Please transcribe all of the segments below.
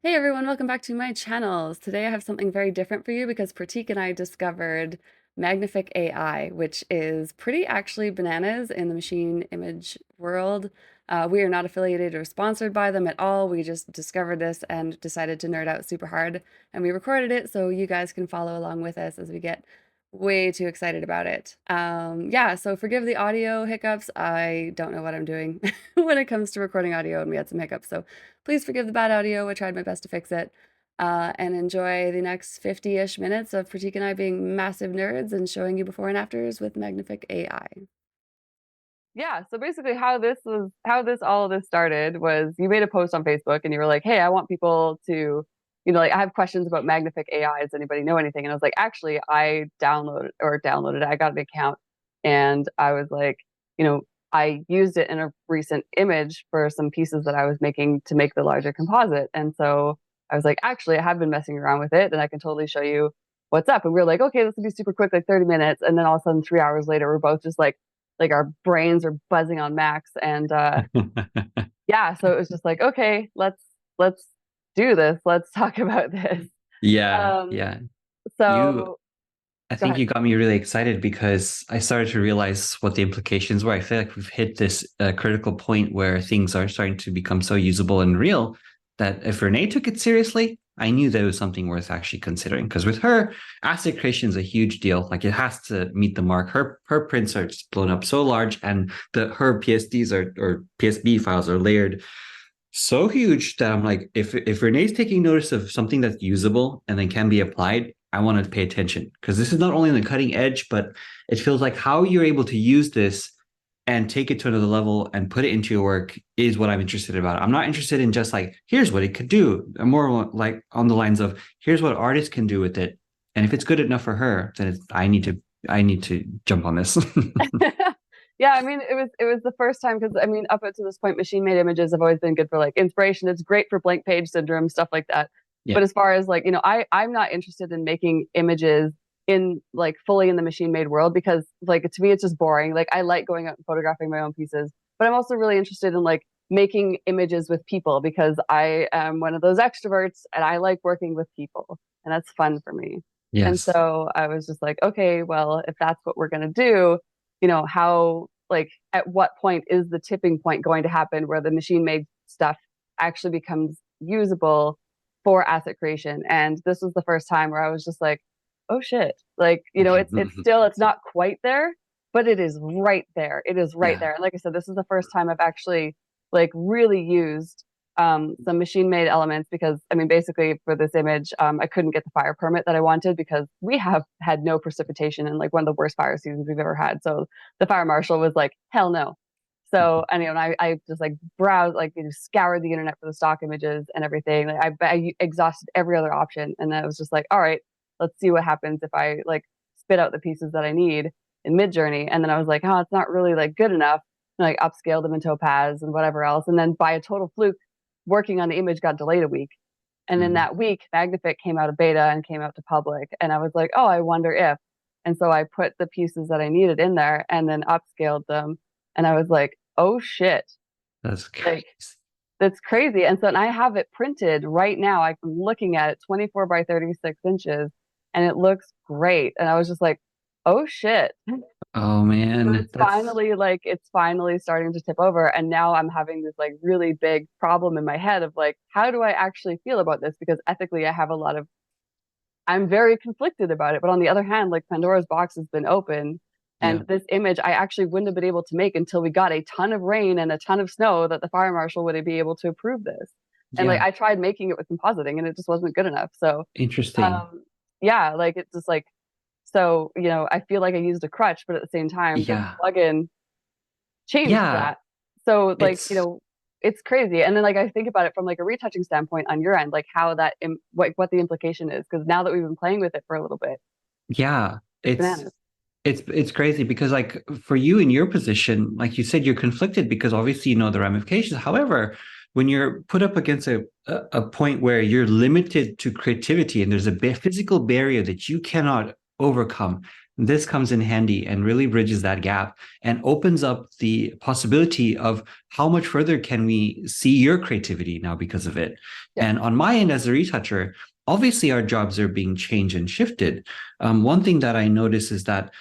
Hey everyone, welcome back to my channels. Today I have something very different for you because Pratik and I discovered Magnific AI, which is pretty actually bananas in the machine image world. We are not affiliated or sponsored by them at all. We just discovered this and decided to nerd out super hard, and we recorded it so you guys can follow along with us as we get way too excited about it. Yeah, so forgive the audio hiccups. I don't know what I'm doing when it comes to recording audio, and we had some hiccups, so please forgive the bad audio. I tried my best to fix it. And enjoy the next 50-ish minutes of Pratik and I being massive nerds and showing you before and afters with Magnific AI. Yeah, so basically how all of this started was you made a post on Facebook and you were like, "Hey, I want people to, I have questions about Magnific AI. Does anybody know anything?" And I was like, "Actually, I downloaded it. I got an account and I was like, I used it in a recent image for some pieces that I was making to make the larger composite." And so I was like, "Actually, I have been messing around with it and I can totally show you what's up." And we were like, "Okay, this will be super quick, like 30 minutes." And then all of a sudden 3 hours later, we're both just like our brains are buzzing on max and yeah, so it was just like, okay, let's do this, let's talk about this. Yeah, um yeah. You, so I go think ahead. you got me really excited because I started to realize what the implications were. I feel like we've hit this critical point where things are starting to become so usable and real that if Renee took it seriously, I knew there was something worth actually considering. Because with her, asset creation is a huge deal. Like it has to meet the mark. Her prints are just blown up so large, and her PSDs or PSB files are layered so huge that I'm like, if Renee's taking notice of something that's usable and then can be applied, I want to pay attention because this is not only on the cutting edge, but it feels like how you're able to use this and take it to another level and put it into your work is what I'm interested about. I'm not interested in just like, here's what it could do. I'm more like on the lines of here's what artists can do with it. And if it's good enough for her, then I need to jump on this. Yeah, I mean, it was the first time because I mean, up to this point, machine made images have always been good for like inspiration. It's great for blank page syndrome, stuff like that. Yeah. But as far as like, I'm not interested in making images in like fully in the machine made world because like to me it's just boring. Like I like going out and photographing my own pieces, but I'm also really interested in like making images with people because I am one of those extroverts and I like working with people and that's fun for me. And Yes. so I was just like, okay, well, if that's what we're going to do, how, like, at what point is the tipping point going to happen where the machine made stuff actually becomes usable for asset creation? And this was the first time where I was just like, oh shit. Like, it's not quite there, but it is right there. It is right Yeah. there. And like I said, this is the first time I've actually like really used some machine made elements because I mean basically for this image I couldn't get the fire permit that I wanted because we have had no precipitation in like one of the worst fire seasons we've ever had. So the fire marshal was like, hell no. So anyway, and I just like browsed, like scoured the internet for the stock images and everything. Like I exhausted every other option, and then I was just like, all right, let's see what happens if I like spit out the pieces that I need in Midjourney. And then I was like, oh, it's not really like good enough. And I upscaled them in Topaz and whatever else. And then by a total fluke, working on the image got delayed a week. And then Mhm. that week, Magnific came out of beta and came out to public. And I was like, oh, I wonder if. And so I put the pieces that I needed in there and then upscaled them. And I was like, oh shit, That's crazy. like that's crazy. And so and I have it printed right now. I'm looking at it 24 by 36 inches and it looks great. And I was just like, oh shit. Oh So man, it's that's finally like it's finally starting to tip over. And now I'm having this like really big problem in my head of like, how do I actually feel about this? Because ethically I have a lot of I'm very conflicted about it. But on the other hand, like Pandora's box has been open. yeah. And this image I actually wouldn't have been able to make until we got a ton of rain and a ton of snow that the fire marshal would be able to approve this. And like Yeah. I tried making it with compositing and it just wasn't good enough. So Interesting. yeah, like it's just like so, I feel like I used a crutch, but at the same time, this Yeah. plugin changed Yeah. that. So like, It's it's crazy. And then like I think about it from like a retouching standpoint on your end, like how that what the implication is. Because now that we've been playing with it for a little bit, yeah. it's It's bananas. it's crazy because like for you in your position, like you said, you're conflicted because obviously you know the ramifications. However, when you're put up against a point where you're limited to creativity and there's a physical barrier that you cannot overcome, this comes in handy and really bridges that gap and opens up the possibility of how much further can we see your creativity now because of it. Yeah. And on my end as a retoucher, obviously our jobs are being changed and shifted. One thing that I notice is that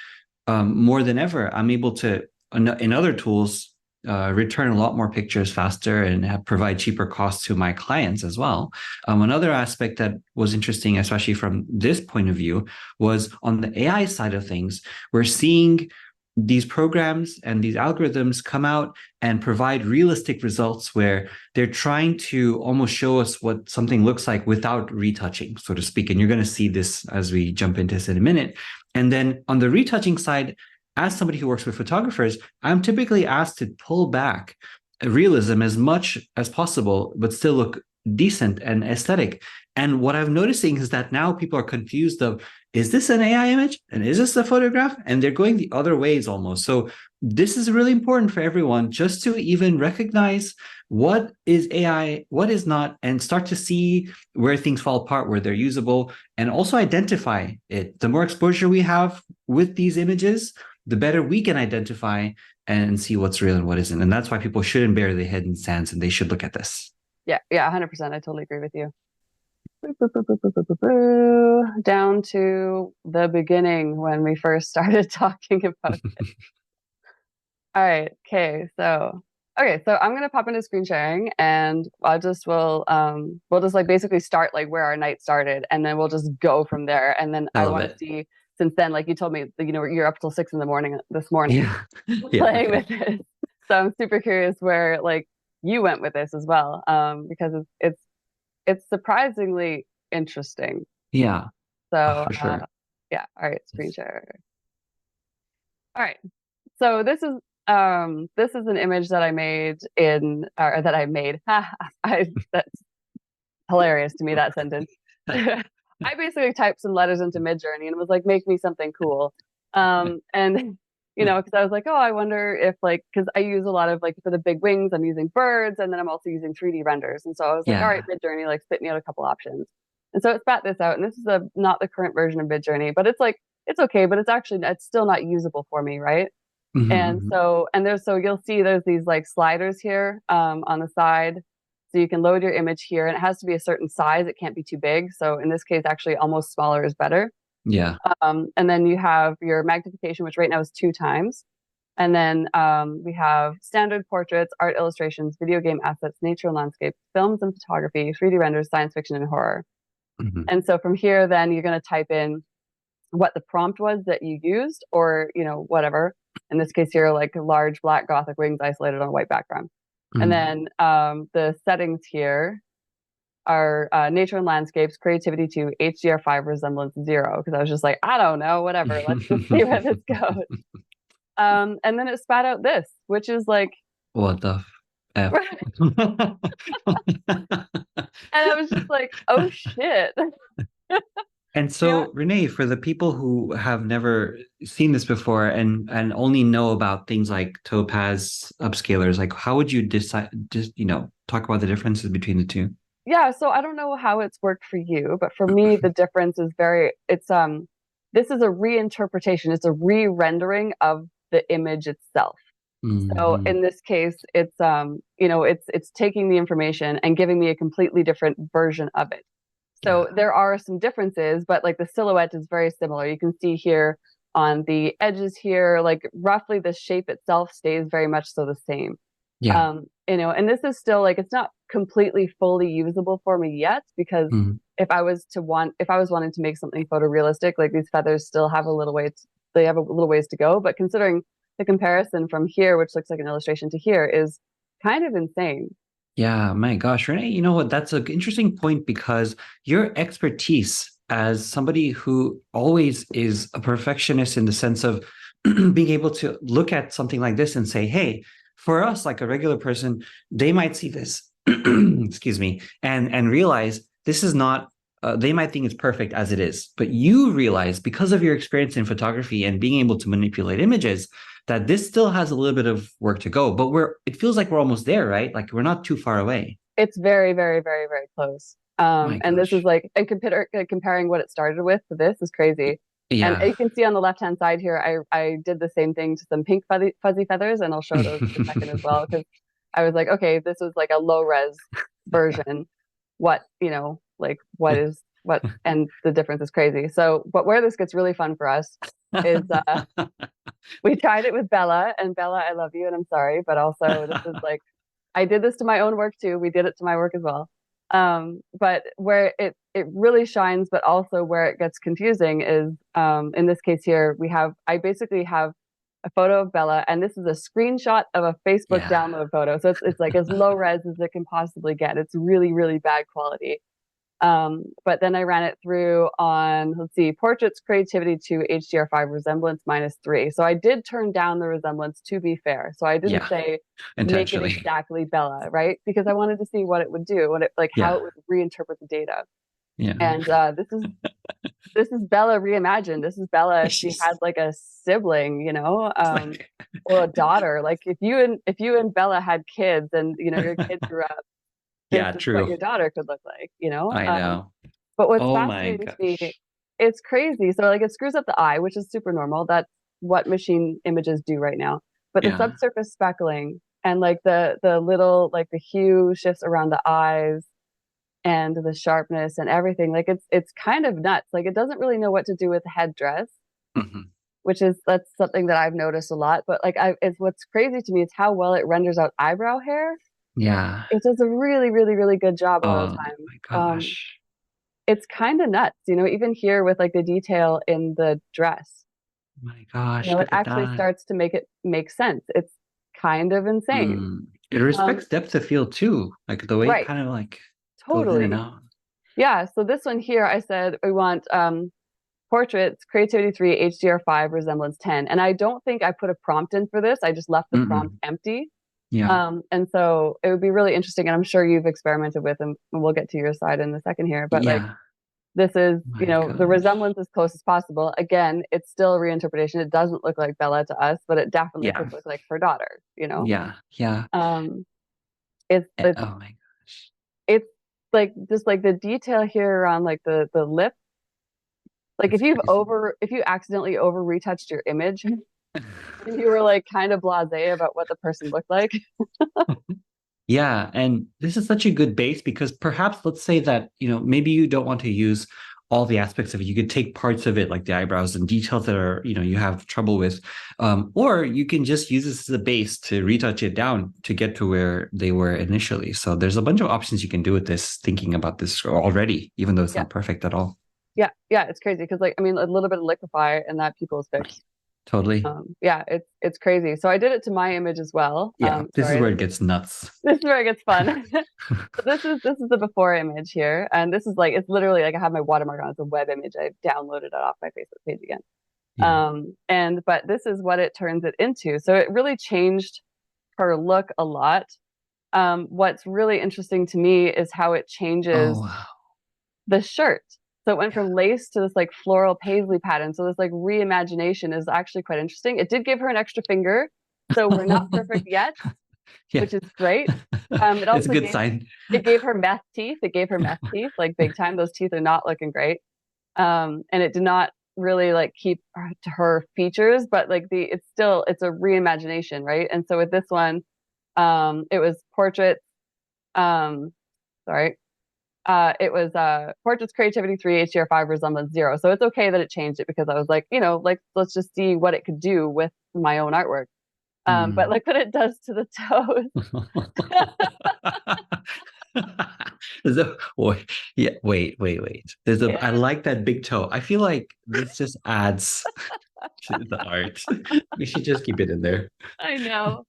more than ever, I'm able to, in other tools, return a lot more pictures faster and provide cheaper costs to my clients as well. Another aspect that was interesting, especially from this point of view, was on the AI side of things. We're seeing these programs and these algorithms come out and provide realistic results where they're trying to almost show us what something looks like without retouching, so to speak. And you're going to see this as we jump into this in a minute. And then on the retouching side, as somebody who works with photographers, I'm typically asked to pull back realism as much as possible, but still look decent and aesthetic. And what I'm noticing is that now people are confused of, is this an AI image? And is this a photograph? And they're going the other ways almost. So this is really important for everyone, just to even recognize what is AI, what is not, and start to see where things fall apart, where they're usable, and also identify it. The more exposure we have with these images, the better we can identify and see what's real and what isn't. And that's why people shouldn't bury their head in sands and they should look at this. Yeah, 100%. I totally agree with you. Down to the beginning when we first started talking about it. All right. Okay. So I'm gonna pop into screen sharing, and we'll just like basically start like where our night started, and then we'll just go from there. And then I want to see, since then, like you told me, you're up till 6 a.m. this morning, playing with this. So I'm super curious where like you went with this as well, because it's surprisingly interesting. Yeah. So for sure. yeah. All right. Screen share. All right. So this is an image that I made that's hilarious to me, that sentence. I basically typed some letters into Midjourney and was like, make me something cool. And because I was like, oh, I wonder if because I use a lot of for the big wings, I'm using birds, and then I'm also using 3D renders. And so I was like, all right, Midjourney, spit me out a couple options. And so it spat this out, and this is not the current version of Midjourney, but it's okay, but it's still not usable for me, right? And so you'll see there's these sliders here on the side, so you can load your image here, and it has to be a certain size. It can't be too big. So in this case, actually, almost smaller is better. Yeah. And then you have your magnification, which right now is 2 times. And then we have standard portraits, art illustrations, video game assets, nature and landscape, films and photography, 3D renders, science fiction, and horror. And so from here, then you're going to type in what the prompt was that you used, or whatever. In this case here, large black Gothic wings isolated on a white background. And then the settings here are nature and landscapes, creativity 2, HDR5, resemblance 0. Because I was just like, I don't know, whatever. Let's just see where this goes. And then it spat out this, which is what the F? And I was just like, oh shit. And so, Renee, for the people who have never seen this before and only know about things like Topaz upscalers, how would you decide, talk about the differences between the two? Yeah, so I don't know how it's worked for you, but for me, the difference is this is a reinterpretation. It's a re-rendering of the image itself. So in this case, it's it's taking the information and giving me a completely different version of it. So there are some differences, but the silhouette is very similar. You can see here on the edges here, roughly the shape itself stays very much so the same. Yeah. And this is still it's not completely fully usable for me yet, because if I was wanting to make something photorealistic, these feathers still have a little ways to go. But considering the comparison from here, which looks like an illustration, to here, is kind of insane. Yeah, my gosh, Renee, you know what? That's an interesting point, because your expertise as somebody who always is a perfectionist in the sense of being able to look at something like this and say, hey, for us, like a regular person, they might see this, excuse me, and realize this is not, they might think it's perfect as it is. But you realize, because of your experience in photography and being able to manipulate images, that this still has a little bit of work to go, but it feels like we're almost there, right? We're not too far away. It's very, very, very, very close. And this is and comparing what it started with to this is crazy. And Yeah. you can see on the left-hand side here, I did the same thing to some pink fuzzy feathers, and I'll show those in a second as well, because I was like, okay, this was like a low res version. What, like what, and the difference is crazy. So, but where this gets really fun for us is we tried it with Bella, and Bella, I love you, and I'm sorry, but also this is like, I did this to my own work too. We did it to my work as well. But where it really shines, but also where it gets confusing is in this case here, I basically have a photo of Bella, and this is a screenshot of a Facebook Yeah. download photo. So it's like as low res as it can possibly get. It's really, really bad quality. But then I ran it through on, let's see, portraits, creativity to HDR5, resemblance -3. So I did turn down the resemblance, to be fair. So I didn't Yeah. say make it Intentionally. exactly Bella, right? Because I wanted to see what it would do, like how Yeah. it would reinterpret the data. Yeah. And this is Bella reimagined. This is Bella if she had like a sibling, It's like, or a daughter. Like if you and Bella had kids, and your kid grew up, this yeah, is what your true. daughter could look like. I know. But what's Oh my fascinating to me, gosh. it's crazy. So like it screws up the eye, which is super normal. That's what machine images do right now. But the Yeah. subsurface speckling and like the little like the hue shifts around the eyes and the sharpness and everything, like it's kind of nuts. Like it doesn't really know what to do with the headdress, Mhm. that's something that I've noticed a lot. But like it's what's crazy to me is how well it renders out eyebrow hair. Yeah. It does a really, really, really good job a lot of Oh the time. my gosh. It's kind of nuts, even here with like the detail in the dress. My gosh, It look at actually that. starts to make it make sense. It's kind of insane. Mm. It Um, respects depth of field too. Like the way it right, kind of like goes in and totally. out. Yeah. So this one here, I said we want portraits, creativity 3, HDR5, resemblance 10. And I don't think I put a prompt in for this. I just left the prompt Mm-mm. empty. Yeah. And so it would be really interesting, and I'm sure you've experimented with them, and we'll get to your side in a second here. But like Yeah. this is, My the gosh. resemblance as close as possible. Again, it's still a reinterpretation. It doesn't look like Bella to us, but it definitely Yeah. could look like her daughter. Yeah. Yeah. Um, it's it's Oh my it's like just like the detail here around like the lip. Like gosh. It's crazy. if you accidentally over retouched your image and you were like kind of blasé about what the person looked like. Yeah, and this is such a good base because perhaps let's say that, maybe you don't want to use all the aspects of it. You could take parts of it, like the eyebrows and details that are, you have trouble with. Or you can just use this as a base to retouch it down to get to where they were initially. So there's a bunch of options you can do with this, thinking about this already, even though it's Yeah. not perfect at all. Yeah, yeah, it's crazy because like I mean a little bit of liquefy and that people's fixed. Totally. Yeah, it's crazy. So I did it to my image as well. Yeah, this is Sorry, where this it is gets nuts. this is where it gets fun. So this is the before image here, and this is like it's literally like I have my watermark on. It's a web image. I downloaded it off my Facebook page again. Yeah. And but this is what it turns it into. So it really changed her look a lot. What's really interesting to me is how it Oh, changes wow. the shirt. So it went Yeah. from lace to this like floral paisley pattern. So this like reimagination is actually quite interesting. It did give her an extra finger, so we're not perfect yet, Yeah. which is great. It It's a also good gave sign. it gave her meth teeth. It gave her meth teeth, like big time. Those teeth are not looking great. And it did not really like keep her features, but like it's a reimagination, right? And so with this one, it was portraits. Um, sorry, it was portraits, creativity 3, HDR5, resemblance 0. So it's okay that it changed it because I was like, like let's just see what it could do with my own artwork. But Mm. look what it does to the toes. Yeah, wait. I Yeah, like that big toe. I feel like this just adds to the art. We should just keep it in there. I know.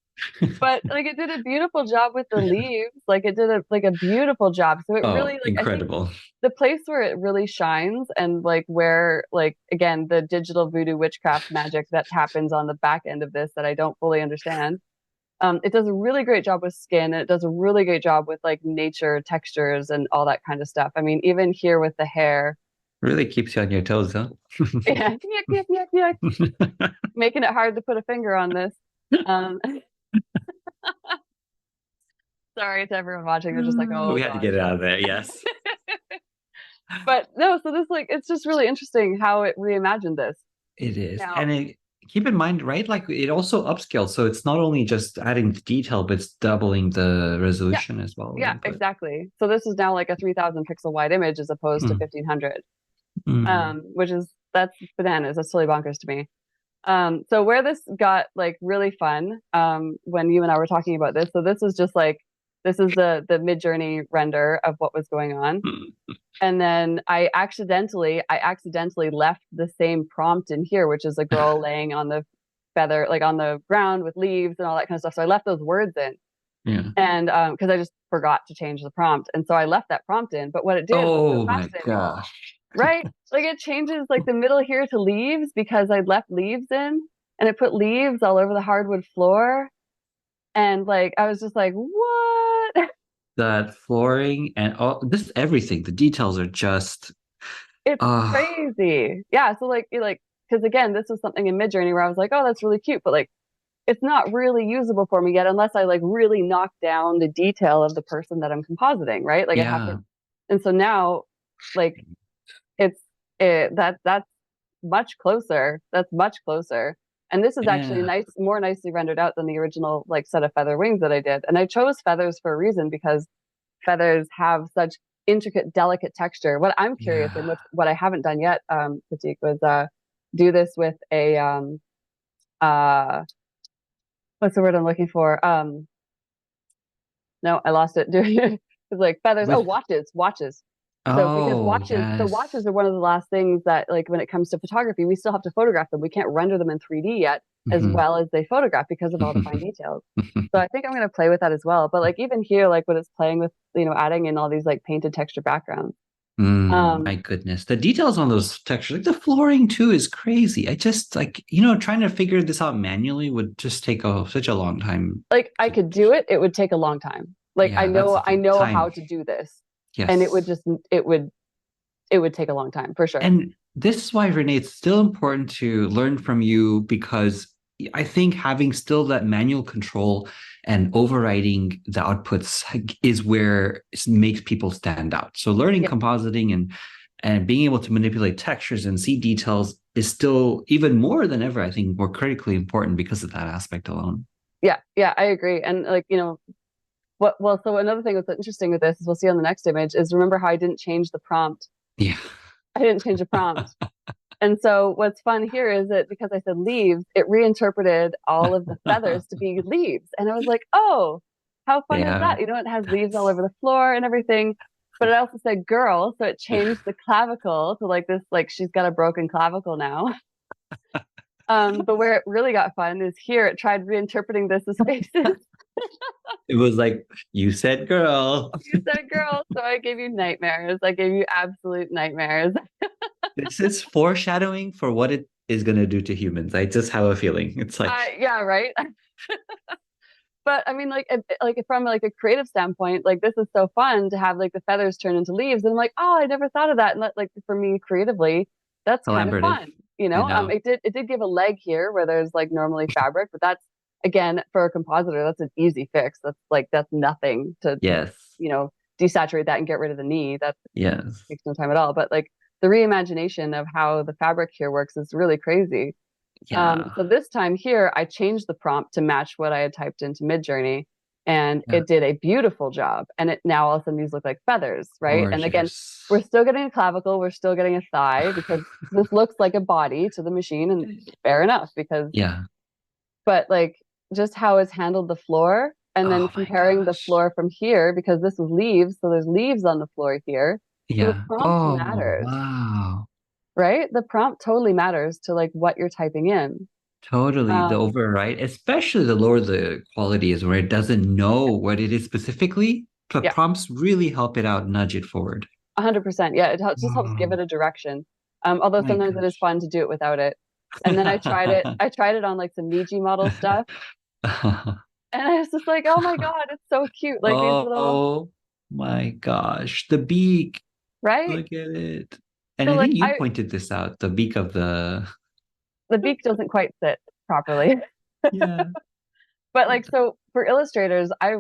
But like it did a beautiful job with the leaves. Like it did a beautiful job. So it really Oh, like I think incredible. the place where it really shines and like where like again the digital voodoo witchcraft magic that happens on the back end of this that I don't fully understand. It does a really great job with skin, and it does a really great job with like nature textures and all that kind of stuff. I mean, even here with the hair, Really keeps you on your toes, huh? yeah, yuck, yuck, yuck, yuck, making it hard to put a finger on this. Um, sorry to everyone watching. They're just like, oh We had to get gosh. it out of there. Yes. But no, so this like it's just really interesting how it reimagined this. It is. Now, And keep in mind, right? Like it also upscales. So it's not only just adding the detail, but it's doubling the yeah, resolution as well, the yeah, input. exactly. So this is now like a 3,000 pixel wide image as opposed to Mm, 1,500, mm, which is that's bananas. That's totally bonkers to me. So where this got like really fun, when you and I were talking about this, so this was just like this is the Midjourney render of what was going on. mm. And then I accidentally left the same prompt in here, which is a girl laying on the feather, like on the ground with leaves and all that kind of stuff. So I left those words in. Yeah. And because I just forgot to change the prompt. And so I left that prompt in. But what it did was so Oh my fascinating, gosh. right? Like it changes like the middle here to leaves because I left leaves in and it put leaves all over the hardwood floor. And like I was just like, what? That flooring and all this everything, the details are just It's uh crazy. Yeah. So like, because again, this was something in Midjourney where I was like, oh, that's really cute, but like, it's not really usable for me yet unless I like really knock down the detail of the person that I'm compositing, right? Like I have to, yeah. and so now, like, it's that's much closer. That's much closer. And this is actually Yeah. nice, more nicely rendered out than the original like set of feather wings that I did. And I chose feathers for a reason because feathers have such intricate, delicate texture. What I'm curious Yeah. in, what I haven't done yet, Pratik, was do this with a uh what's the word I'm looking for? No, I lost it. Doing it. It's like feathers. Oh, With watches. So because oh watches yes. are one of the last things that like when it comes to photography, we still have to photograph them. We can't render them in 3D yet as Mhm. well as they photograph because of all the fine details. So I think I'm gonna play with that as well. But like even here, like when it's playing with, adding in all these like painted texture backgrounds. My Um, goodness. The details on those textures, like the flooring too, is crazy. I just like, trying to figure this out manually would just take such a long time like I to, could do it, it would take a long time. Like I yeah, that's know the I thing. know how Time. to do this. And Yes. it would it would take a long time for sure. And this is why, Renee, it's still important to learn from you because I think having still that manual control and overriding the outputs is where it makes people stand out. So learning Yeah. compositing and being able to manipulate textures and see details is still even more than ever, I think, more critically important because of that aspect alone. Yeah, yeah, I agree. And like, so another thing that's interesting with this is we'll see on the next image is remember how I didn't change the prompt. Yeah. I didn't change the prompt. And so what's fun here is that because I said leaves, it reinterpreted all of the feathers to be leaves. And I was like, oh, how fun is Yeah. that? It has leaves all That's over the floor and everything. But it also said girl, so it changed the clavicle to like this, like she's got a broken clavicle now. But where it really got fun is here it tried reinterpreting this as faces. it was like you said girl. You said girl, so I gave you nightmares. I gave you absolute nightmares. This is foreshadowing for what it is going to do to humans. I just have a feeling. It's like, Yeah, right. But I mean, like from like a creative standpoint, like this is so fun to have like the feathers turn into leaves, and I'm like, oh, I never thought of that. And that, like for me, creatively, that's kind of collaborative. fun. I know. It did give a leg here where there's like normally fabric, but that's again for a compositor, that's an easy fix. That's nothing to Yes. desaturate that and get rid of the knee. That Yes. takes no time at all. But like the reimagination of how the fabric here works is really crazy. Yeah. So this time here, I changed the prompt to match what I had typed into Midjourney, and Yeah. it did a beautiful job. And it now all of a sudden these look like feathers, right? And again, we're Gorgeous. still getting a clavicle, we're still getting a thigh because this looks like a body to the machine, and fair enough because, Yeah. but like just how it's handled the floor, and then Oh my comparing the gosh. floor from here because this was leaves, so there's leaves on the floor here. So the Yeah. prompt Oh, matters, wow. right? The prompt totally matters to like what you're typing in. Totally. The Um, override, especially the lower the quality is, where it doesn't know what it is specifically. The yeah. prompts really help it out, nudge it forward. 100%. Yeah, just helps give Oh it a direction. Although my sometimes it is gosh. fun to do it without it. And then I tried it. I tried it on like some Niji model stuff, and I was just like, oh my god, it's so cute. Like these little, Oh my gosh. The beak. right? Look at it. And So I like think you pointed this out, the beak of the the beak doesn't quite sit properly. yeah. But like so for illustrators, I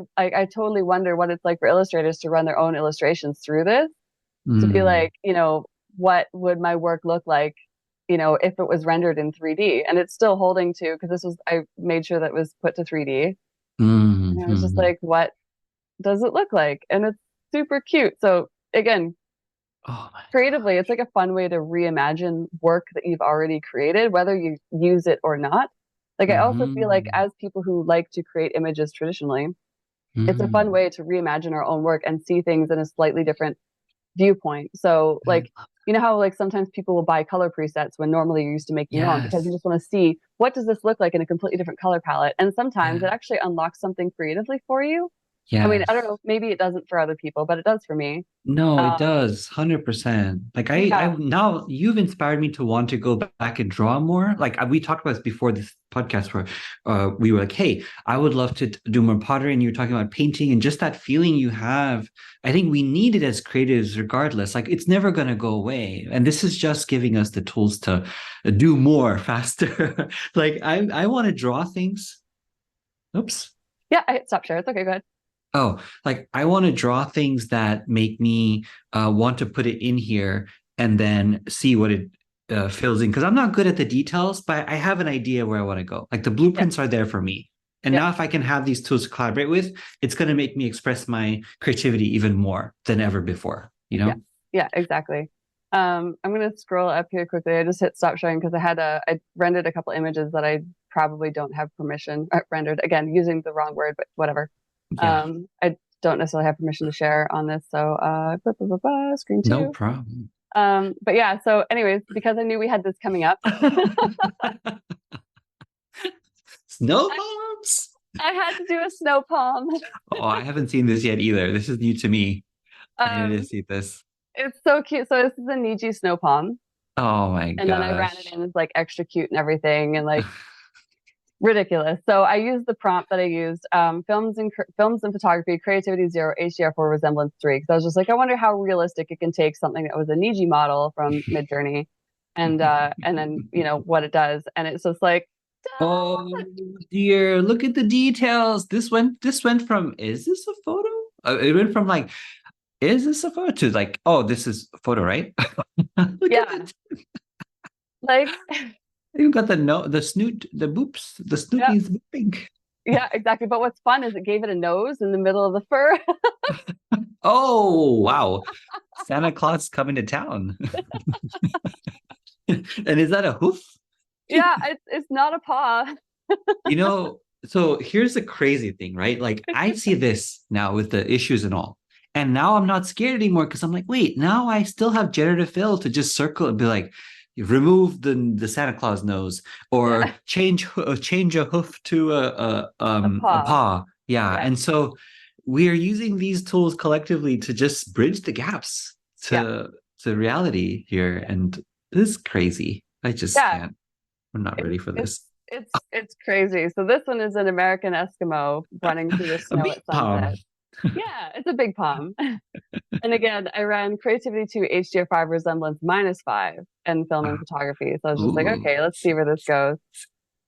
totally wonder what it's like for illustrators to run their own illustrations through this. to be Mm. like, what would my work look like, if it was rendered in 3D? And it's still holding to, because I made sure that it was put to 3D. Mm. And I was just Mm. like, what does it look like? And it's super cute. So again, Oh my creatively, it's gosh. like a fun way to reimagine work that you've already created, whether you use it or not. Like, I also feel like Mm. as people who like to create images traditionally, it's a fun Mm. way to reimagine our own work and see things in a slightly different viewpoint. So, like, how like sometimes people will buy color presets when normally you're used to making your own because you Yes. just want to see what does this look like in a completely different color palette. And sometimes Yeah. it actually unlocks something creatively for you. I mean, I don't Yes. know, maybe it doesn't for other people, but it does for me. No, it Um, does, 100%. Like I yeah, now you've inspired me to want to go back and draw more. Like we talked about this before this podcast where we were like, hey, I would love to do more pottery, and you were talking about painting and just that feeling you have. I think we need it as creatives regardless. Like it's never going to go away. And this is just giving us the tools to do more faster. Like I want to draw things. Oops. yeah, I stop share. It's okay, go ahead. Oh, like I want to draw things that make me want to put it in here and then see what it fills in. Because I'm not good at the details, but I have an idea where I want to go. Like the Yeah, blueprints are there for me. And yeah, now, if I can have these tools to collaborate with, it's going to make me express my creativity even more than ever before, you yeah, know? yeah, exactly. I'm gonna scroll up here quickly. I just hit stop sharing because I rendered a couple images that I probably don't have permission rendered, again using the wrong word, but whatever. Yeah, I don't necessarily have permission to share on this, so screen no two. problem. But yeah, so anyways, because I knew we had this coming up, Snow I, bombs. I had to do a snow palm. Oh, I haven't seen this yet either. This is new to me. I need to Um, see this. it's so cute. So this is a Niji snow palm, Oh my and then I ran it gosh. in as like extra cute and everything, and like ridiculous. So I used the prompt that I used, films and photography, creativity 0, HDR4, resemblance 3. Because I was just like, I wonder how realistic it can take something that was a Niji model from Midjourney, and then what it does, and it's just like, Oh dear, look at the details. This went from is this a photo? It went from like is this a photo to like oh this is a photo, right? Look at yeah, that. like You got the snoot, the boops, the yeah, Snoopy's booping. yeah, exactly. But what's fun is it gave it a nose in the middle of the fur. Oh wow. Santa Claus coming to town. And is that a hoof? Yeah, it's not a paw. You know, so here's the crazy thing, right? Like I see this now with the issues and all. And now I'm not scared anymore because I'm like, wait, now I still have generative fill to just circle and be like, remove the Santa Claus nose or Yeah, change a hoof to a a paw. paw. Yeah. Yeah, And so we are using these tools collectively to just bridge the gaps yeah, to reality here. And this is crazy. I just yeah. can't. I'm not ready for It's this. it's crazy. So this one is an American Eskimo running through the A snow big at palm. sunset. Yeah, it's a big palm. And again, I ran Creativity 2 HDR5 Resemblance -5 and film and photography. So I was just like, Ooh. okay, let's see where this goes.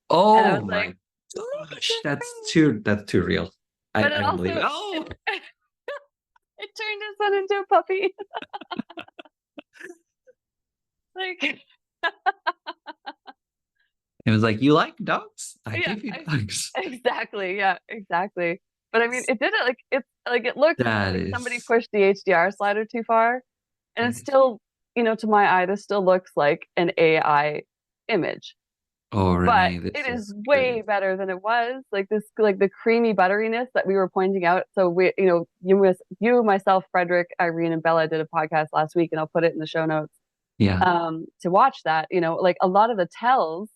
And I Oh was like, my look at gosh. this That's too real. thing. But I it don't also believe it. Oh, it turned his son into a puppy. Like, it was like, you like dogs? I yeah, give you dogs. exactly. Yeah, exactly. But I mean, it did it like it looks That like somebody is pushed the HDR slider too far. And that it's is still, to my eye, this still looks like an AI image. oh But Renee, it this is is way crazy. better than it was. Like this, like the creamy butteriness that we were pointing out. So you, myself, Frederick, Irene, and Bella did a podcast last week, and I'll put it in the show notes. Yeah. To watch that, like a lot of the tells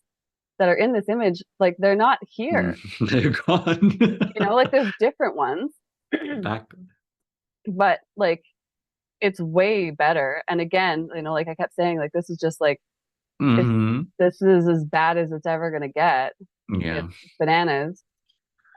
that are in this image, like they're not Mm, here. they're gone. Like there's different ones, Back. but like it's way better. And again, like I kept saying, like this is just like it's Hmm. this is as bad as it's ever gonna get. Yeah. It's bananas.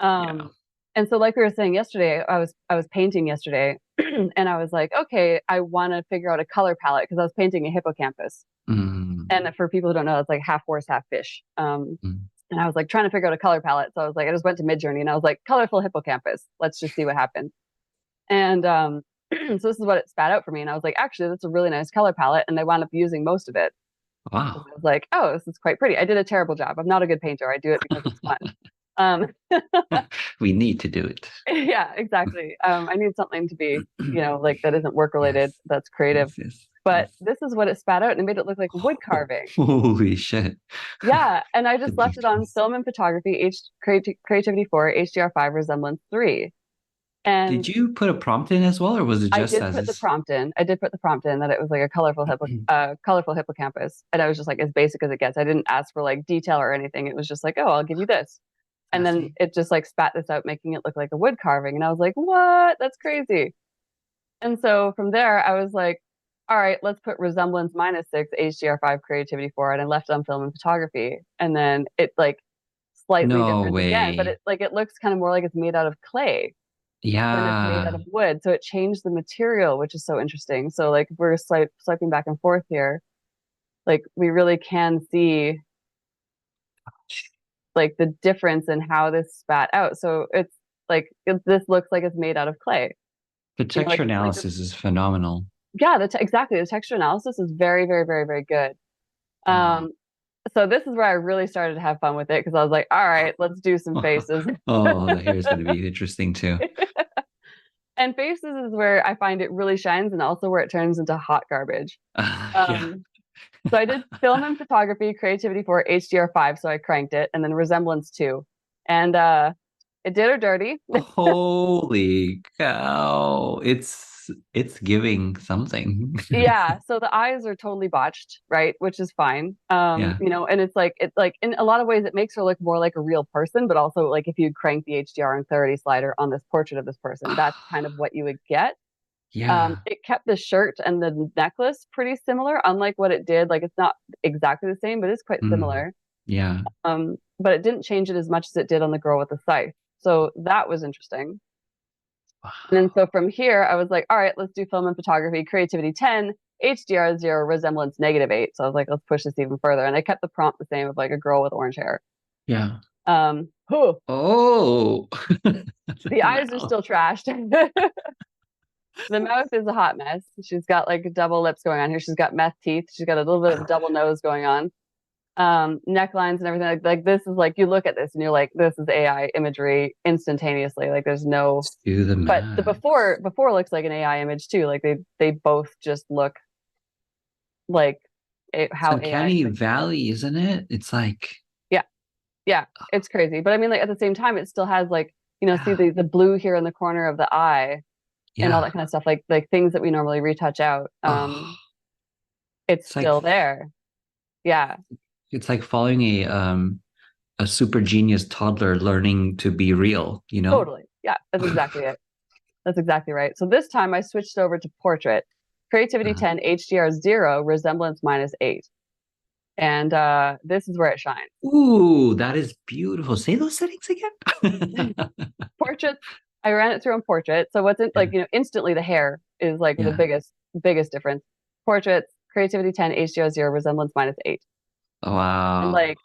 Yeah. And so like we were saying yesterday, I was painting yesterday, and I was like, okay, I want to figure out a color palette because I was painting a hippocampus. Mm. And for people who don't know, it's like half horse, half fish. Mm. And I was like trying to figure out a color palette. So I was like, I just went to Midjourney and I was like, colorful hippocampus. Let's just see what happens. And So this is what it spat out for me. And I was like, actually, that's a really nice color palette. And I wound up using most of it. And Wow. I was like, oh, this is quite pretty. I did a terrible job. I'm not a good painter. I do it because it's fun. Um, We need to do it. yeah, exactly. I need something to be, like that isn't work related, Yes. that's creative. Yes. Yes. But Yes. this is what it spat out and it made it look like wood carving. Holy shit. Yeah. And I The just left it on details. film and photography, Creativity 4, HDR5, Resemblance 3. And Did you put a prompt in as well, or was it I just did as put the is? prompt in. I did put the prompt in that it was like a colorful hippocampus. And I was just like as basic as it gets. I didn't ask for like detail or anything. It was just like, oh, I'll give you this. And then Sassy. it just like spat this out, making it look like a wood carving. And I was like, what? That's crazy. And so from there, I was like, all right, let's put resemblance -6, HDR5, creativity 4, and I left it on film and photography. And then it like slightly No different again, but way. it looks kind of more like it's made out of clay than it's made out Yeah. of wood. So it changed the material, which is so interesting. So like if we're swiping back and forth here, like we really can see like the difference in how this spat out. So it's like this looks like it's made out of clay. The Like texture like this, analysis is phenomenal. yeah, exactly. The texture analysis is very, very, very, very good. Wow. Um, so this is where I really started to have fun with it because I was like, all right, let's do some faces. Oh, the hair is going to be interesting too. And faces is where I find it really shines and also where it turns into hot garbage. Yeah. Um, so I did film and photography, creativity 4, HDR5, so I cranked it, and then resemblance 2. And it did her dirty. Holy cow. It's giving something. Yeah, so the eyes are totally botched, right? Which is fine. Yeah. And it's like in a lot of ways it makes her look more like a real person, but also like if you crank the HDR and clarity slider on this portrait of this person, that's kind of what you would get. Yeah. It kept the shirt and the necklace pretty similar, unlike what it did. Like it's not exactly the same, but it's quite Mm, similar. yeah. But it didn't change it as much as it did on the girl with the scythe. So that was interesting. And then Wow. so from here, I was like, all right, let's do film and photography, creativity 10, HDR 0, resemblance -8. So I was like, let's push this even further. And I kept the prompt the same of like a girl with orange hair. Yeah. Whew, Oh, the eyes are wow. still trashed. The mouth is a hot mess. She's got like double lips going on here. She's got meth teeth. She's got a little bit of a double nose going on. Necklines and everything like this is like you look at this and you're like, this is AI imagery instantaneously. Like there's no, Let's do the but the math. before looks like an AI image too. Like they both just look like It's how AI uncanny like valley, isn't it? It's like, yeah, yeah, it's crazy. But I mean, like at the same time, it still has like see yeah, the blue here in the corner of the eye and all yeah. that kind of stuff. Like things that we normally retouch out. Oh, It's it's like still there. Yeah, it's like following a super genius toddler learning to be real, you know? totally. Yeah, that's exactly it. That's exactly right. So this time I switched over to portrait, creativity Uh, 10, HDR 0, resemblance -8. And this is where it shines. ooh, that is beautiful. Say those settings again. Portraits, I ran it through on portrait. So what's in Yeah, like, instantly the hair is like the yeah. biggest difference. Portraits, creativity 10, HDR 0, resemblance -8. And Wow. like,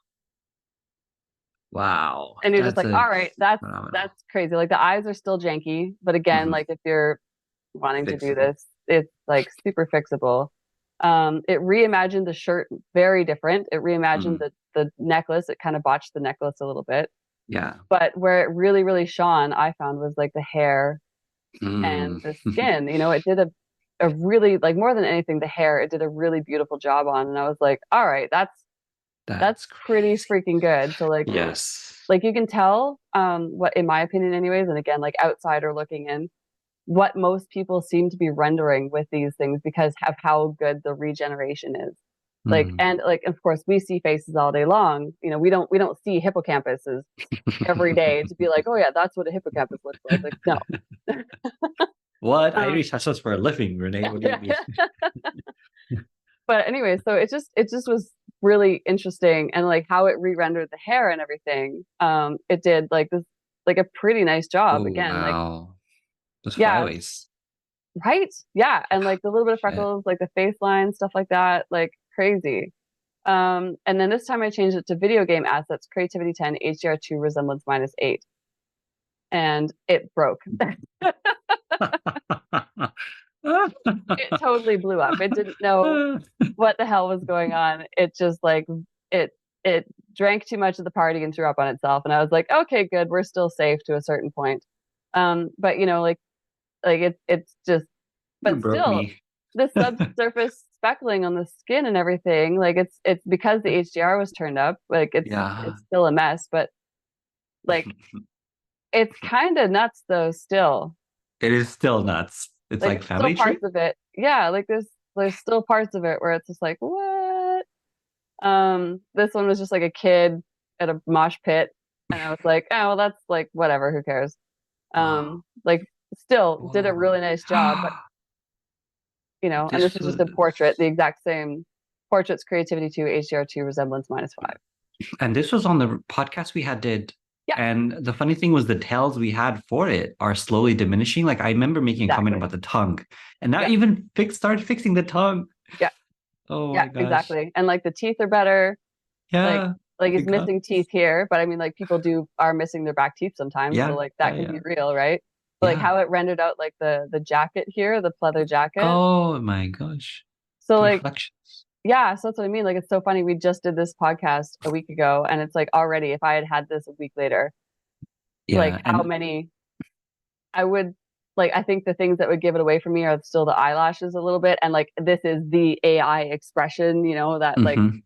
Wow. and you're just That's like, a all right, that's phenomenal. crazy. Like the eyes are still janky, but again, Mhm. like if you're wanting to do Fixable. this, it's like super fixable. It reimagined the shirt very different. It reimagined Mm, the necklace. It kind of botched the necklace a little bit. yeah. But where it really, really shone, I found was like the hair and Mm. the skin. It did a really like more than anything, the hair, it did a really beautiful job on. And I was like, all right, that's That's pretty crazy. freaking good. So Yes. like you can tell what in my opinion anyways, and again, like outsider looking in, what most people seem to be rendering with these things because of how good the regeneration is. Like Mm. and like of course we see faces all day long. We don't see hippocampuses every day to be like, oh yeah, that's what a hippocampus looks like. Like no. What? I Um, research this for a living, Renee. What do you mean? but anyway, so it just was really interesting and like how it re-rendered the hair and everything. It did like this like a pretty nice job Oh, again. Like wow. Those yeah, flyaways. right? Yeah, and like the little bit of Shit. freckles, like the face line, stuff like that, like crazy. And then this time I changed it to video game assets, creativity 10, HDR2, resemblance -8. And it broke. It totally blew up. It didn't know what the hell was going on. It just like it it drank too much of the party and threw up on itself. And I was like, okay, good, we're still safe to a certain point. But it's just, You but broke still, me. the subsurface speckling on the skin and everything, like it's because the HDR was turned up. Like Yeah. it's still a mess, but like it's kind of nuts though. Still, It is still nuts. It's like like there's still family parts tree. of it. Yeah, like there's still parts of it where it's just like what. This one was just like a kid at a mosh pit, and I was like, oh well, that's like whatever, who cares? Wow. Like still did a really Whoa. nice job, but and this This is just a was, portrait, the exact same portraits, creativity 2, HDR 2, resemblance -5. and this was on the podcast we had did. Yeah, And the funny thing was the tails we had for it are slowly diminishing. Like I remember making a comment exactly. about the tongue, and that Yeah, even started fixing the tongue. yeah, Oh yeah, my gosh. exactly. And like the teeth are better. Like Yeah. The he's missing gums. teeth here, but I mean like people are missing their back teeth sometimes, so Yeah. like Yeah. that can Yeah. be real, right? But like Yeah. how it rendered out like the jacket here, the pleather jacket. Oh my gosh. So The like reflections. yeah, so that's what I mean. Like it's so funny. We just did this podcast a week ago, and it's like already if I had had this a week later, like Yeah. how And many I would like I think the things that would give it away for me are still the eyelashes a little bit, and like this is the AI expression, that like mm-hmm.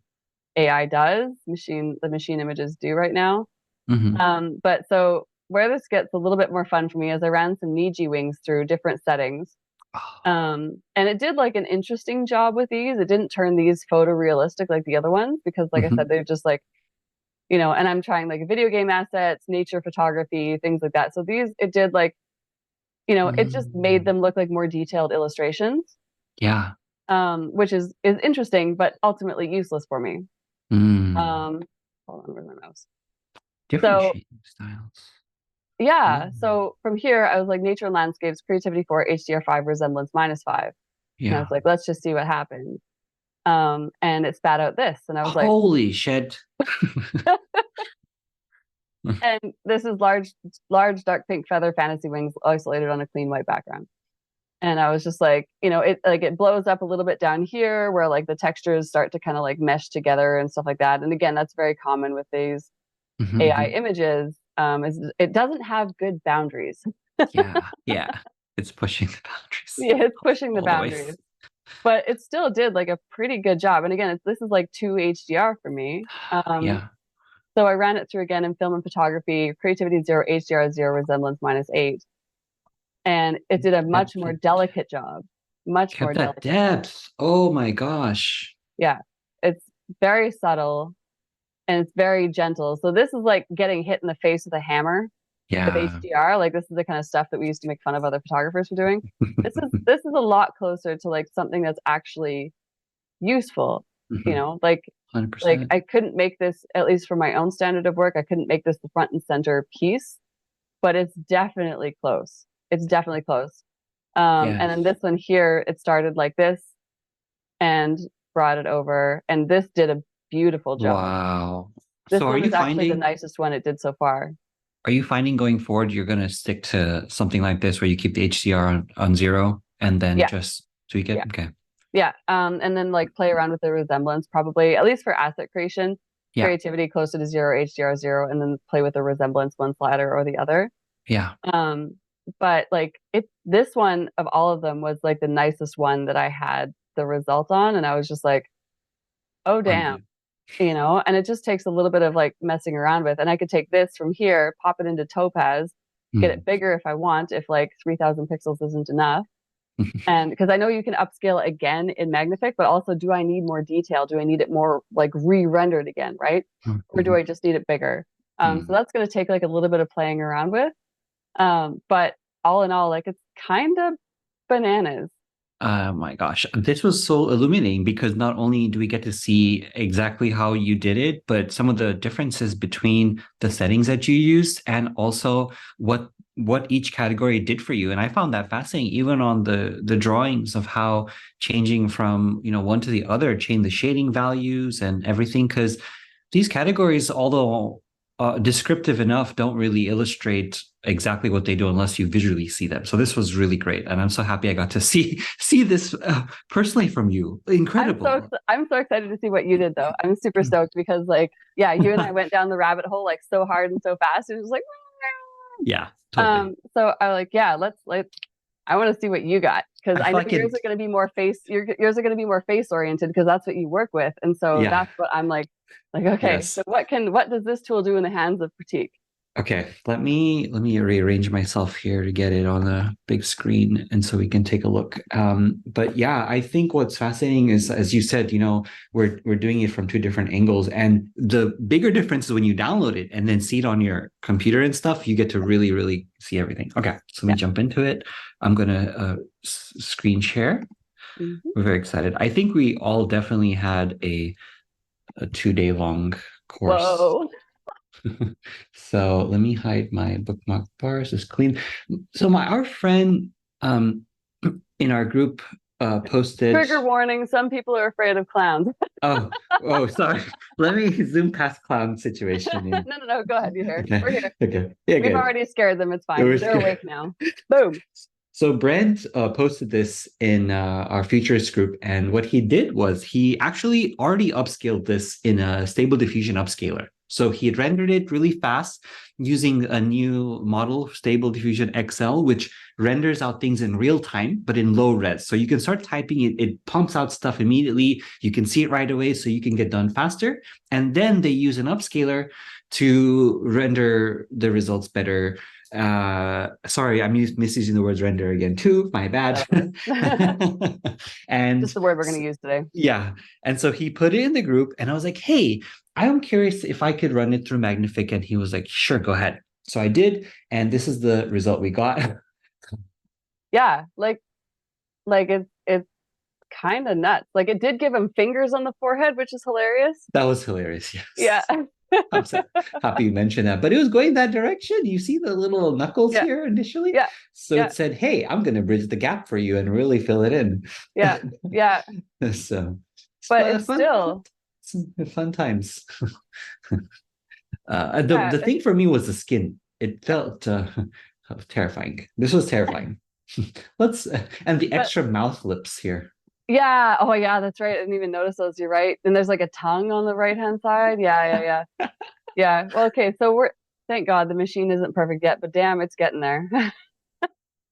AI does, the machine images do right now. Mm-hmm. But so where this gets a little bit more fun for me is I ran some Niji wings through different settings. Oh. And it did like an interesting job with these. It didn't turn these photorealistic like the other ones because like I Mm-hmm. said, they're just like, and I'm trying like video game assets, nature photography, things like that. So these it did like it just made Mm. them look like more detailed illustrations, Yeah. which is interesting, but ultimately useless for me. Mm. Um, hold on, where's my mouse? Different So shading styles. yeah, Mm. so from here I was like nature and landscapes, creativity 4, HDR 5, resemblance -5, and I was Yeah. like, let's just see what happens. And it spat out this, and I was like, Holy shit. and this is large dark pink feather fantasy wings isolated on a clean white background. And I was just like, it blows up a little bit down here where like the textures start to kind of like mesh together and stuff like that. And again, that's very common with these AI Mm-hmm. images. Is it doesn't have good boundaries. Yeah. Yeah. It's pushing the boundaries Yeah, it's pushing the all the way. boundaries, but it still did like a pretty good job. And again, this is like 2 HDR for me. Yeah. So I ran it through again in film and photography, creativity 0, HDR 0, resemblance -8, and it did a much Kept more the delicate job, much more kept that delicate. depth. Oh my gosh. Yeah, it's very subtle and it's very gentle. So this is like getting hit in the face with a hammer with Yeah. HDR. Like this is the kind of stuff that we used to make fun of other photographers for doing. This is a lot closer to like something that's actually useful. Mm-hmm. Like 100%. I couldn't make this, at least for my own standard of work, I couldn't make this the front and center piece, but it's definitely close. It's definitely close. And then Yes. this one here, it started like this and brought it over, and this did a beautiful job. Wow. This So one is actually the nicest one it did so far. are you finding going forward you're gonna stick to something like this where you keep the HDR on 0 and then Yeah, just tweak it? yeah, Okay. yeah. And then like play around with the resemblance, probably at least for asset creation, Yeah. creativity closer to 0, HDR 0, and then play with the resemblance one slider or the other. Yeah. Um, but like this one of all of them was like the nicest one that I had the result on, and I was just like, oh damn, Unbelievable. and it just takes a little bit of like messing around with. And I could take this from here, pop it into Topaz, get Hmm. it bigger if I want, if like 3,000 pixels isn't enough. And because I know you can upscale again in Magnific, but also do I need more detail? Do I need it more like re-rendered again, right? Or do I just need it bigger? So that's going to take like a little bit of playing around with. But all in all, like it's kind of bananas. Oh my gosh. This was so illuminating because not only do we get to see exactly how you did it, but some of the differences between the settings that you used and also what each category did for you. And I found that fascinating, even on the drawings of how changing from, one to the other, change the shading values and everything. Because these categories, although descriptive enough don't really illustrate exactly what they do unless you visually see them. So this was really great, and I'm so happy I got to see this personally from you. Incredible. I'm so excited to see what you did though. I'm super stoked because like yeah, you and I went down the rabbit hole like so hard and so fast. It was like Yeah, totally. so I like yeah, let's I want to see what you got because I I feel know like yours it. are going to be more yours are going to be more face oriented because that's what you work with, and so Yeah. that's what I'm like okay, so Yes. what does this tool do in the hands of Pratik? Okay, let me rearrange myself here to get it on the big screen, and so we can take a look. But yeah, I think what's fascinating is, as you said, we're doing it from two different angles, and the bigger difference is when you download it and then see it on your computer and stuff. You get to really, really see everything. Okay, so let me Yeah. jump into it. I'm gonna screen share. Mm-hmm. We're very excited. I think we all definitely had a 2 day long course. Whoa. So let me hide my bookmark bars. It's clean. So our friend um in our group posted. Trigger warning, some people are afraid of clowns. Oh, oh, sorry. Let me zoom past clown situation. No, go ahead. You're here. Okay. We're here. Okay. Yeah, We've good. already scared them. It's We're fine. They're scared. awake now. Boom. So Brent posted this in our futures group, and what he did was he actually already upscaled this in a stable diffusion upscaler. So he had rendered it really fast using a new model, Stable Diffusion XL, which renders out things in real time, but in low res. So you can start typing it, it pumps out stuff immediately. You can see it right away, so you can get done faster. And then they use an upscaler to render the results better. Sorry, I'm misusing the words render again too, my bad. And Just the word we're going to use today. yeah, and so he put it in the group, and I was like, hey, I'm curious if I could run it through Magnific, and he was like, sure, go ahead. So I did, and this is the result we got. Yeah, like it's kind of nuts. Like it did give him fingers on the forehead, which is hilarious. That was hilarious. Yes. Yeah. I'm so happy you mentioned that, but it was going that direction. You see the little knuckles Yeah. here initially? Yeah. So Yeah. it said, hey, I'm going to bridge the gap for you and really fill it in. Yeah. Yeah. So But it's fun, still fun times. The yeah. thing for me was the skin. It felt terrifying. This was terrifying. Let's and the But extra mouth lips here. yeah. Oh yeah, that's right. I didn't even notice those. You're right. And there's like a tongue on the right hand side. Yeah. Yeah. Well, okay. So we're thank God the machine isn't perfect yet, but damn, it's getting there.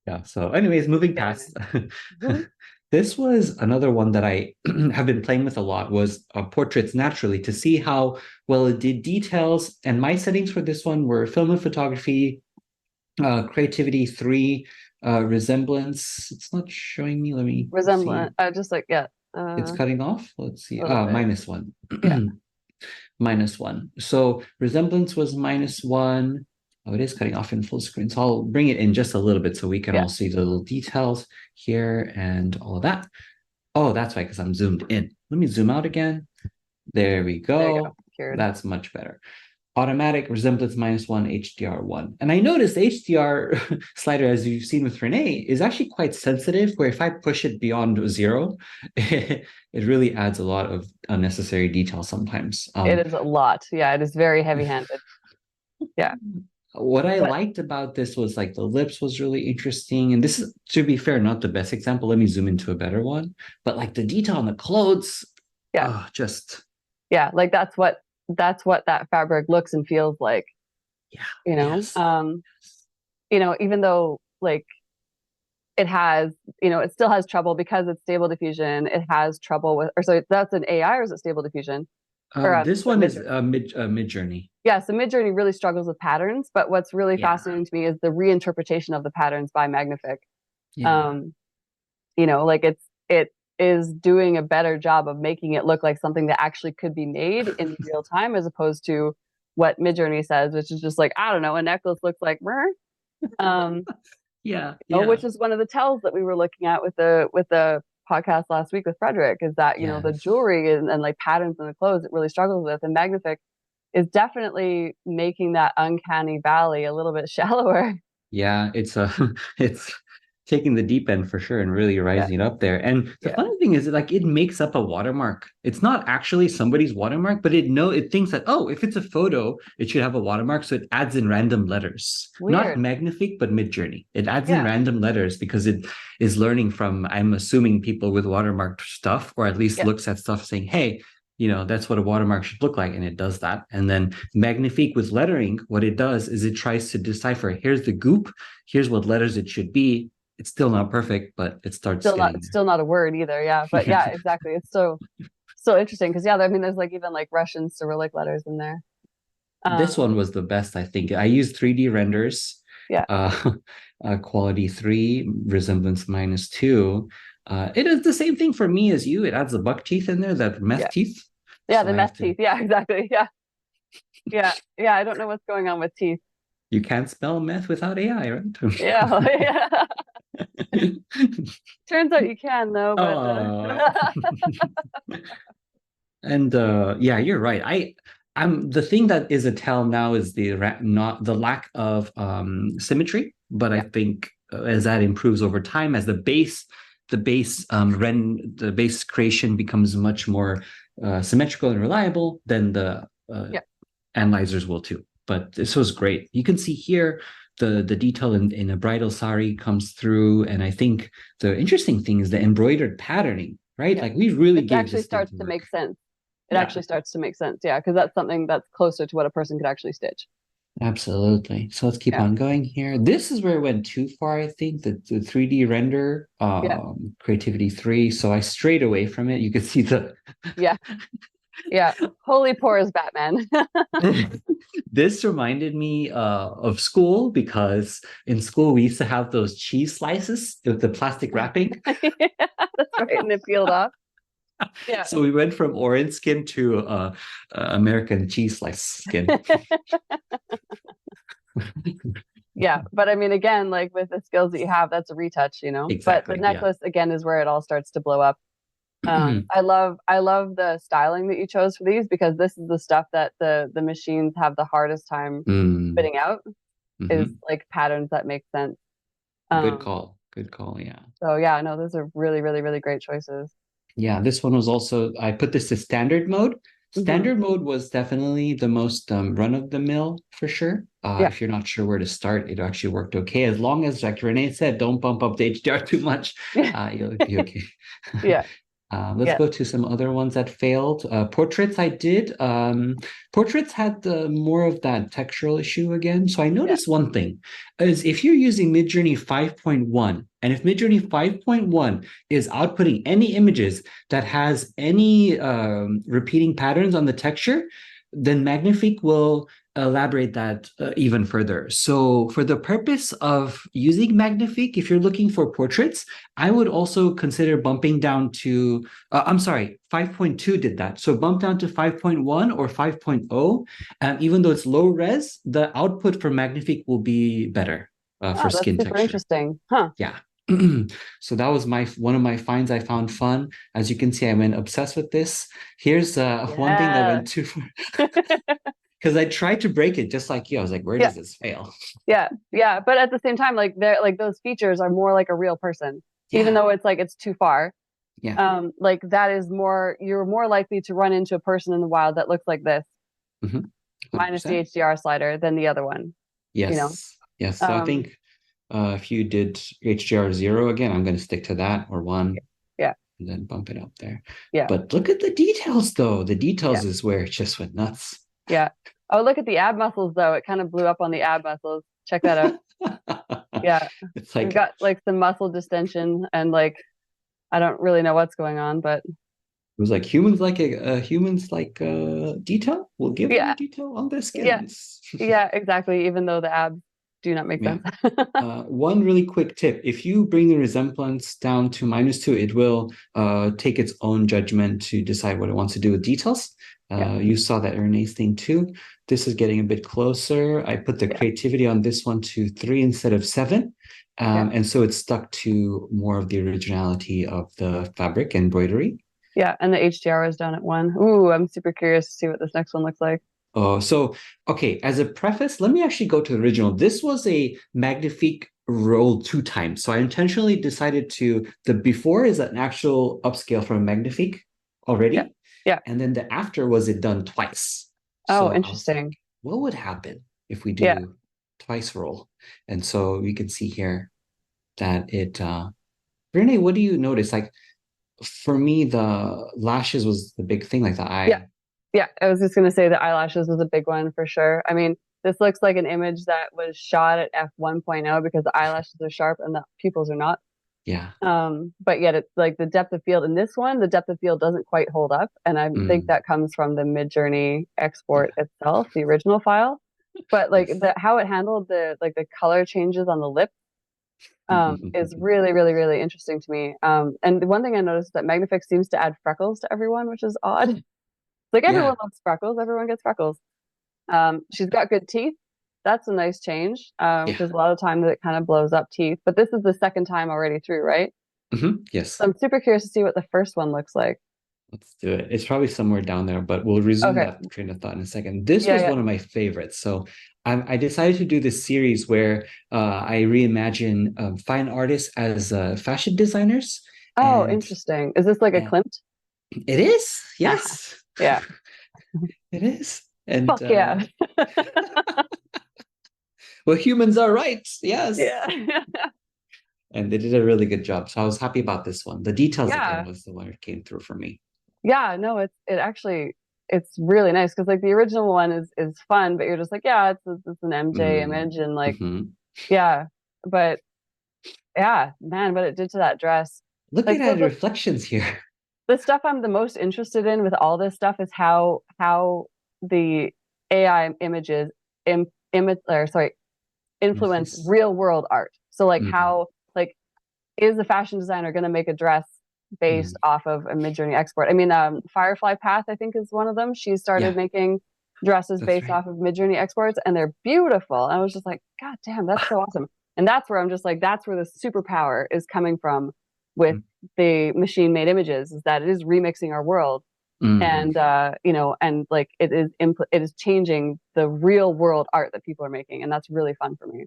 Yeah. So, anyways, moving Getting past. there. This was another one that I have been playing with a lot was portraits naturally to see how well it did details. And my settings for this one were film and photography, creativity 3, resemblance. It's not showing me. Let me see. Resemblant. Just like yeah. It's cutting off. Let's see. A little bit. -1. Yeah. -1. So resemblance was -1. Oh, it is cutting off in full screen. So I'll bring it in just a little bit so we can Yeah. all see the little details here and all of that. Oh, that's right, because I'm zoomed in. Let me zoom out again. There we go. There you go. Cured. That's much better. Automatic resemblance -1, HDR 1. And I noticed the HDR slider, as you've seen with Renee, is actually quite sensitive, where if I push it beyond 0, it really adds a lot of unnecessary detail sometimes. It is a lot. Yeah, it is very heavy-handed. Yeah. What I liked about this was like the lips was really interesting. And this is, to be fair, not the best example. Let me zoom into a better one. But like the detail on the clothes, Yeah. just Yeah, like that's what that fabric looks and feels like. yeah. Yes. Yes. Even though like it has, it still has trouble because it's stable diffusion. It has trouble with, or so that's an AI or is it stable diffusion? This one is Midjourney. Yeah, so Midjourney really struggles with patterns, but what's really fascinating to me is the reinterpretation of the patterns by Magnific. Yeah. Like it is doing a better job of making it look like something that actually could be made in real time, as opposed to what Midjourney says, which is just like, I don't know, a necklace looks like Yeah. which is one of the tells that we were looking at with the podcast last week with Frederick, is that the jewelry and like patterns in the clothes it really struggles with, and Magnific is definitely making that uncanny valley a little bit shallower. Yeah, it's taking the deep end for sure and really rising it up there. And the Yeah. funny thing is, like, it makes up a watermark. It's not actually somebody's watermark, but it thinks that, oh, if it's a photo, it should have a watermark. So it adds in random letters, not Weird. Magnific, but Midjourney. It adds in Yeah. random letters because it is learning from, I'm assuming, people with watermarked stuff, or at least Yeah. looks at stuff saying, hey, that's what a watermark should look like. And it does that. And then Magnifique with lettering, what it does is it tries to decipher, here's the goop, here's what letters it should be. It's still not perfect, but it starts Still not a word either. Yeah. But yeah, exactly. It's so interesting because I mean there's like even like Russian Cyrillic letters in there. This one was the best, I think. I used 3D renders. Yeah. Quality 3, resemblance -2. It is the same thing for me as you. It adds the buck teeth in there, that meth teeth. Yeah, So the meth teeth. Yeah, exactly. Yeah. Yeah. Yeah. I don't know what's going on with teeth. You can't spell meth without AI, right? Yeah. Yeah. Turns out you can though, but and yeah, you're right. I'm the thing that is a tell now is not the lack of symmetry, but I think as that improves over time, as the base creation becomes much more symmetrical and reliable, then the analyzers will too. But this was great. You can see here the detail in a bridal sari comes through, and I think the interesting thing is the embroidered patterning, right? Like we really it actually starts to make sense. It actually starts to make sense, because that's something that's closer to what a person could actually stitch. Absolutely. So let's keep on going here. This is where it went too far, I think, the 3D render, creativity 3. So I strayed away from it. You can see the yeah. Holy pores, Batman. This reminded me of school, because in school we used to have those cheese slices with the plastic wrapping. That's right, and it peeled off. Yeah. So we went from orange skin to American cheese slice skin. Yeah, but I mean, again, like with the skills that you have, that's a retouch, Exactly, but the necklace again is where it all starts to blow up. I love the styling that you chose for these, because this is the stuff that the machines have the hardest time spitting out, is like patterns that make sense. Good call. Yeah. So yeah, no, those are really, really, really great choices. Yeah, this one was also, I put this to standard mode. Standard mode was definitely the most run of the mill for sure. If you're not sure where to start, it actually worked okay. As long as, like Renee said, don't bump up the HDR too much, you'll be okay. Yeah. Let's go to some other ones that failed. Portraits I did. Portraits had more of that textural issue again. So I noticed one thing is, if you're using Midjourney 5.1, and if Midjourney 5.1 is outputting any images that has any repeating patterns on the texture, then Magnific will elaborate that even further. So for the purpose of using Magnific, if you're looking for portraits, I would also consider bumping down to, 5.2 did that. So bump down to 5.1 or 5.0. Even though it's low res, the output for Magnific will be better for skin that's super texture. Interesting. Huh. Yeah. So that was one of my finds I found fun. As you can see, I went obsessed with this. Here's one thing that went too far. Because I tried to break it just like you. I was like, where does this fail? Yeah. But at the same time, like those features are more like a real person, even though it's too far. Yeah. Like that is more, you're more likely to run into a person in the wild that looks like this, minus the HDR slider, than the other one. Yes. Yes. So I think if you did HDR 0 again, I'm going to stick to that, or 1. Yeah. And then bump it up there. Yeah. But look at the details, though. The details is where it just went nuts. Yeah. Oh, look at the ab muscles, though. It kind of blew up on the ab muscles. Check that out. Yeah. It's like, we've got like some muscle distension, and like, I don't really know what's going on, but it was like humans like detail. We'll give them detail on their skins. Yeah, exactly. Even though the abs do not make sense. One really quick tip: if you bring the resemblance down to -2, it will take its own judgment to decide what it wants to do with details. You saw that Renee's thing too. This is getting a bit closer. I put the creativity on this one to 3 instead of 7. And so it's stuck to more of the originality of the fabric and embroidery. Yeah, and the HDR is down at 1. Ooh, I'm super curious to see what this next one looks like. Oh, so, okay, as a preface, let me actually go to the original. This was a Magnific rolled 2 times. So I intentionally decided the before is an actual upscale from Magnific Yeah. already. Yeah. And then the after was it done twice. Oh, So I was like, interesting. what would happen if we Yeah. do twice roll? And so you can see here that Renee, what do you notice? Like for me, the lashes was the big thing, like the Yeah. eye. Yeah. I was just gonna say the eyelashes was a big one for sure. I mean, this looks like an image that was shot at f1.0 because the eyelashes are sharp and the pupils are not. Yeah. But yet it's like the depth of field in this one, the depth of field doesn't quite hold up. And I think Mm, that comes from the Midjourney export yeah. itself, the original file. But like Yes. the how it handled the color changes on the lip is really, really, really interesting to me. And the one thing I noticed is that Magnific seems to add freckles to everyone, which is odd. Like Yeah. everyone loves freckles, everyone gets freckles. She's got good teeth. That's a nice change Yeah. because a lot of time that it kind of blows up teeth. But this is the second time already through, right? Yes. So I'm super curious to see what the first one looks like. Let's do it. It's probably somewhere down there, but we'll resume Okay. that train of thought in a second. This Yeah, was yeah. one of my favorites. So I decided to do this series where I reimagine fine artists as fashion designers, Oh, and interesting. Is this like a and Klimt? it is, yes, Yeah. it is. And Fuck yeah. well, humans are right, yes. Yeah. And they did a really good job. So I was happy about this one. The details again Yeah. was the one that came through for me. Yeah, no, it actually it's really nice because like the original one is fun, but you're just like, yeah, it's an MJ Mm. image and like, Mhm. yeah, but yeah, man, what it did to that dress. Look Like at the reflections here. the stuff I'm the most interested in with all this stuff is how the AI images or sorry, influence Yes. real world art. So like Mm, how like is the fashion designer going to make a dress based mm. off of a Midjourney export? I mean, Firefly Path, I think, is one of them. She started Yeah, making dresses that's based right. off of Midjourney exports, and they're beautiful. And I was just like, God damn, that's so awesome. And that's where I'm just like, that's where the superpower is coming from with the machine made images, is that it is remixing our world. Mhm. And and like it is changing the real world art that people are making, and that's really fun for me.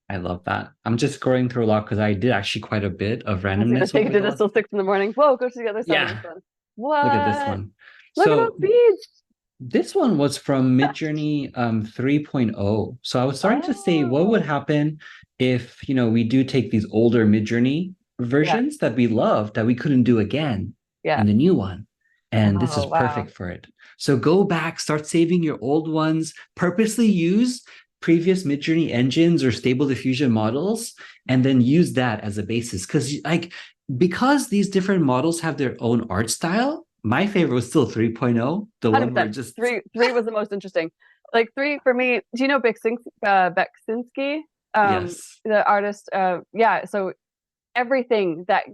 I love that. I'm just scrolling through a lot because I did actually quite a bit of I was gonna randomness say, over did the this last. till 6 in the morning. Whoa, go to the other side of this Yeah, one. look at this What? one. Look at So those beads. this one was from Midjourney 3.0. So I was starting to say, what would Oh, happen if, we do take these older Midjourney yeah, versions that we love that we couldn't do again yeah. in the new one? And this is Oh, wow. perfect for it. So go back, start saving your old ones, purposely use previous Midjourney engines or stable diffusion models, and then use that as a basis. Because these different models have their own art style, my favorite was still 3.0, the one where 100%. just Three was the most interesting. Like three for me, do you know Beksinski? yes. The artist, yeah, so everything that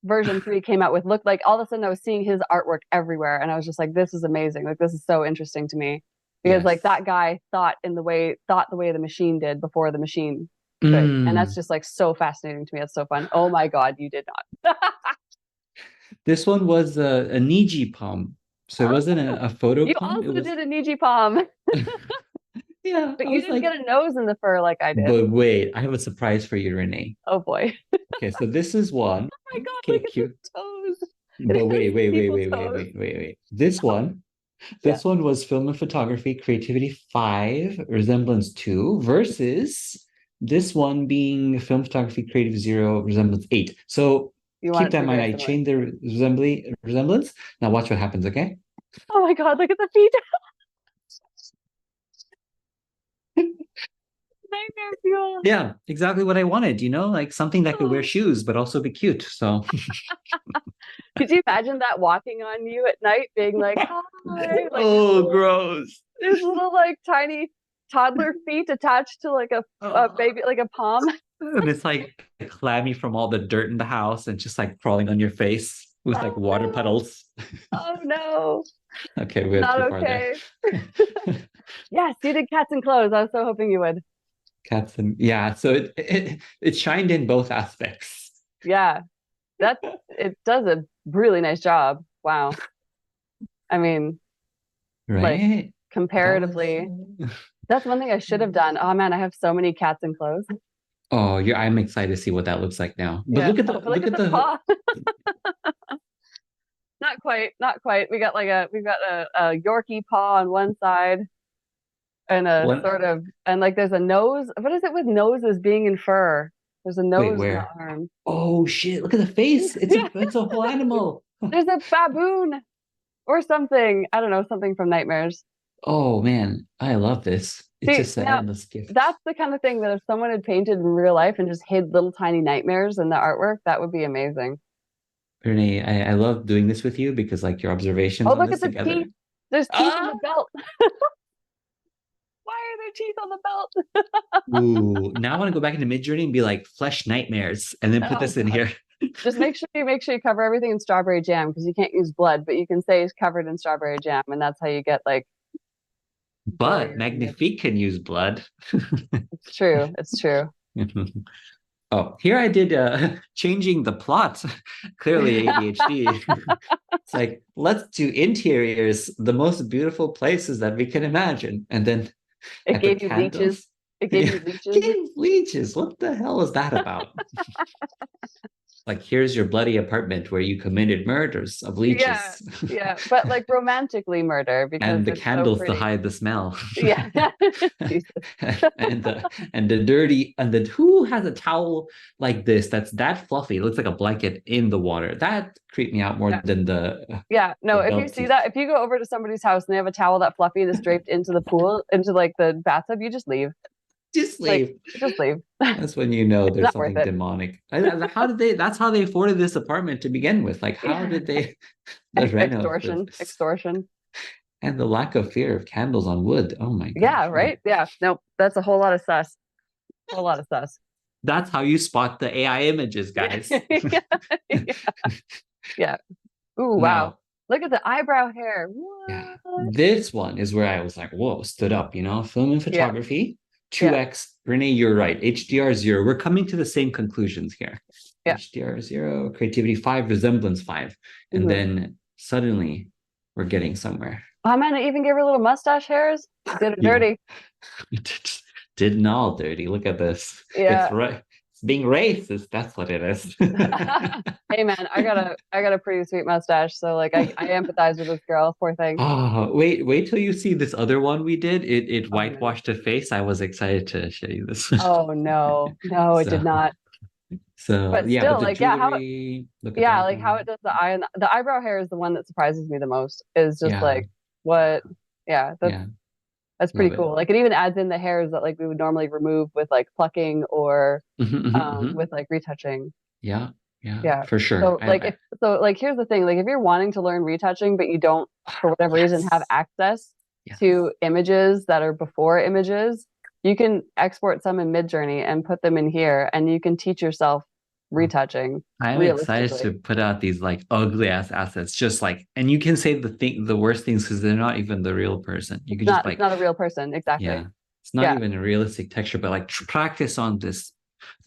version 3 came out with looked like all of a sudden I was seeing his artwork everywhere and I was just like, this is amazing. Like this is so interesting to me. Because like Yes. that guy thought the way the machine did before the machine could. And that's Mm. just like so fascinating to me. It's so fun. Oh my God, you did not. This one was a Niji palm. So it wasn't Oh, a photo you palm. It also was, did a Niji palm, yeah, but I you was didn't get like, a nose in the fur like I did. but wait, I have a surprise for you, Renee. Oh boy. Okay, so this is one. Oh my God, Okay, look at the cute. toes. It But has wait, wait, wait, people wait, wait, toes. wait, wait, wait. This one, Yeah. this one was Film and Photography Creativity 5, Resemblance 2, versus this one being Film Photography Creative 0, Resemblance 8. So You want keep it to that be in mind. very I similar. changed the resemblance. Now watch what happens, okay? Oh my God, look at the feet. Nightmare fuel. Yeah, exactly what I wanted, like something that could wear Oh. shoes but also be cute. So, Could you imagine that walking on you at night, being like, "Hi," like oh, gross. his little like tiny toddler feet attached to like a Oh. baby, like a palm? And it's like clammy from all the dirt in the house and just like crawling on your face with like Oh water no! puddles. Oh no! Okay, we went Not too far there. okay. Yes, you did cats and clothes. I was so hoping you would. Cats and yeah, so it shined in both aspects. Yeah, that it does a really nice job. Wow. I mean, like Right? That was comparatively, that's one thing I should have done. Oh man, I have so many cats and clothes. Oh, I'm excited to see what that looks like now. But Yeah. look at Oh, the but look look at at the the paw. Not quite, not quite. We've got a Yorkie paw on one side and a one. sort of and like there's a nose. What is it with noses being in fur? There's a Wait, nose in the where? arm. Oh shit! Look at the face. It's a Yeah. it's a whole animal. There's a baboon or something. I don't know, something from Nightmares. Oh man, I love this. It's See, just an now endless gift. that's the kind of thing that if someone had painted in real life and just hid little tiny nightmares in the artwork, that would be amazing. Renee, I love doing this with you because like your observations Oh, on look at this the together. teeth. There's teeth on Ah, the belt. Why are there teeth on the belt? ooh. Now I want to go back into Midjourney and be like flesh nightmares, and then put Oh this in God. here. Just make sure you cover everything in strawberry jam because you can't use blood, but you can say it's covered in strawberry jam, and that's how you get like But gorier image. Magnifique can use blood. It's true. It's true. Oh, here I did changing the plot. Clearly ADHD. It's like, let's do interiors, the most beautiful places that we can imagine. And then I It put gave you leeches. candles. It gave Yeah. you leeches. King leeches. What the hell is that about? Like, here's your bloody apartment where you committed murders of Yeah, leeches. yeah, but like romantically murder because And the it's so candles to pretty. hide the smell. Yeah. Jesus. And the dirty and the who has a towel like this that's that fluffy, it looks like a blanket in the water. That creeped me out more Yeah. than the Yeah. the No, if you belt see teeth. that, if you go over to somebody's house and they have a towel that fluffy and is draped into the pool, into like the bathtub, you just leave. Just Like, leave. just leave. That's when you know It's there's not worth something it. demonic. How did they? That's how they afforded this apartment to begin with. Like, how did they the reno for Extortion, this? extortion. And the lack of fear of candles on wood. Oh my Yeah, gosh. right? Yeah. Nope. That's a whole lot of sus. Whole lot of sus. That's how you spot the AI images, guys. Yeah. Yeah. Yeah. Ooh, wow. Now, Look at the eyebrow hair. yeah, What? this one is where I was like, whoa, stood up, film and Yeah. photography, Yeah. 2x. Renee, you're right. HDR 0. We're coming to the same conclusions here. Yeah. HDR 0, creativity 5, resemblance 5. And Mm-hmm. then suddenly we're getting somewhere. I might even give her little mustache hairs. Did it Yeah. dirty. Didn't all dirty. Look at this. It's Yeah. right. It's being racist. That's what it is. Hey man, I got a pretty sweet mustache, so like I empathize with this girl, poor thing. Oh, wait till you see this other one we did. It Oh no. whitewashed a face. I was excited to show you this. Oh no. No, it did So not. so But yeah, but still, the like yeah, how jewelry, look at yeah, that like how one. it does the eye and the eyebrow hair is the one that surprises me the most. Is just Yeah, like what yeah, yeah, that's love pretty it. cool. Like it even adds in the hairs that like we would normally remove with like plucking or Mhm. with like retouching. Yeah, yeah, Yeah. for sure. So like here's the thing, like if you're wanting to learn retouching but you don't for whatever reason have Yes, access yes. to images that are before images, you can export some in Midjourney and put them in here and you can teach yourself retouching I'm excited to realistically. put out these like ugly ass assets, just like, and you can say the worst things because they're not even the real person. You could just It's like, not a real person, exactly. yeah, it's not Yeah. even a realistic texture, but like practice on this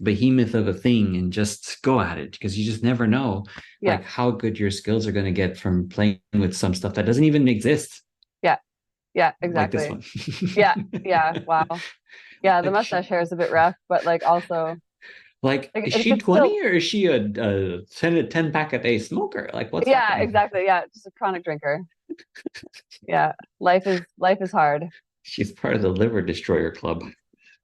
behemoth of a thing and just go at it because you just never know Yeah. like how good your skills are going to get from playing with some stuff that doesn't even exist, Yeah. Yeah, like this exactly. one. Yeah. Yeah. Wow. Yeah, the Like mustache she, hair is a bit rough, but like also like is it she could still 20 or is she a 10 pack a day smoker? Like what's yeah, happening? exactly. Yeah, just a chronic drinker. Yeah. Life is hard. She's part of the liver destroyer club.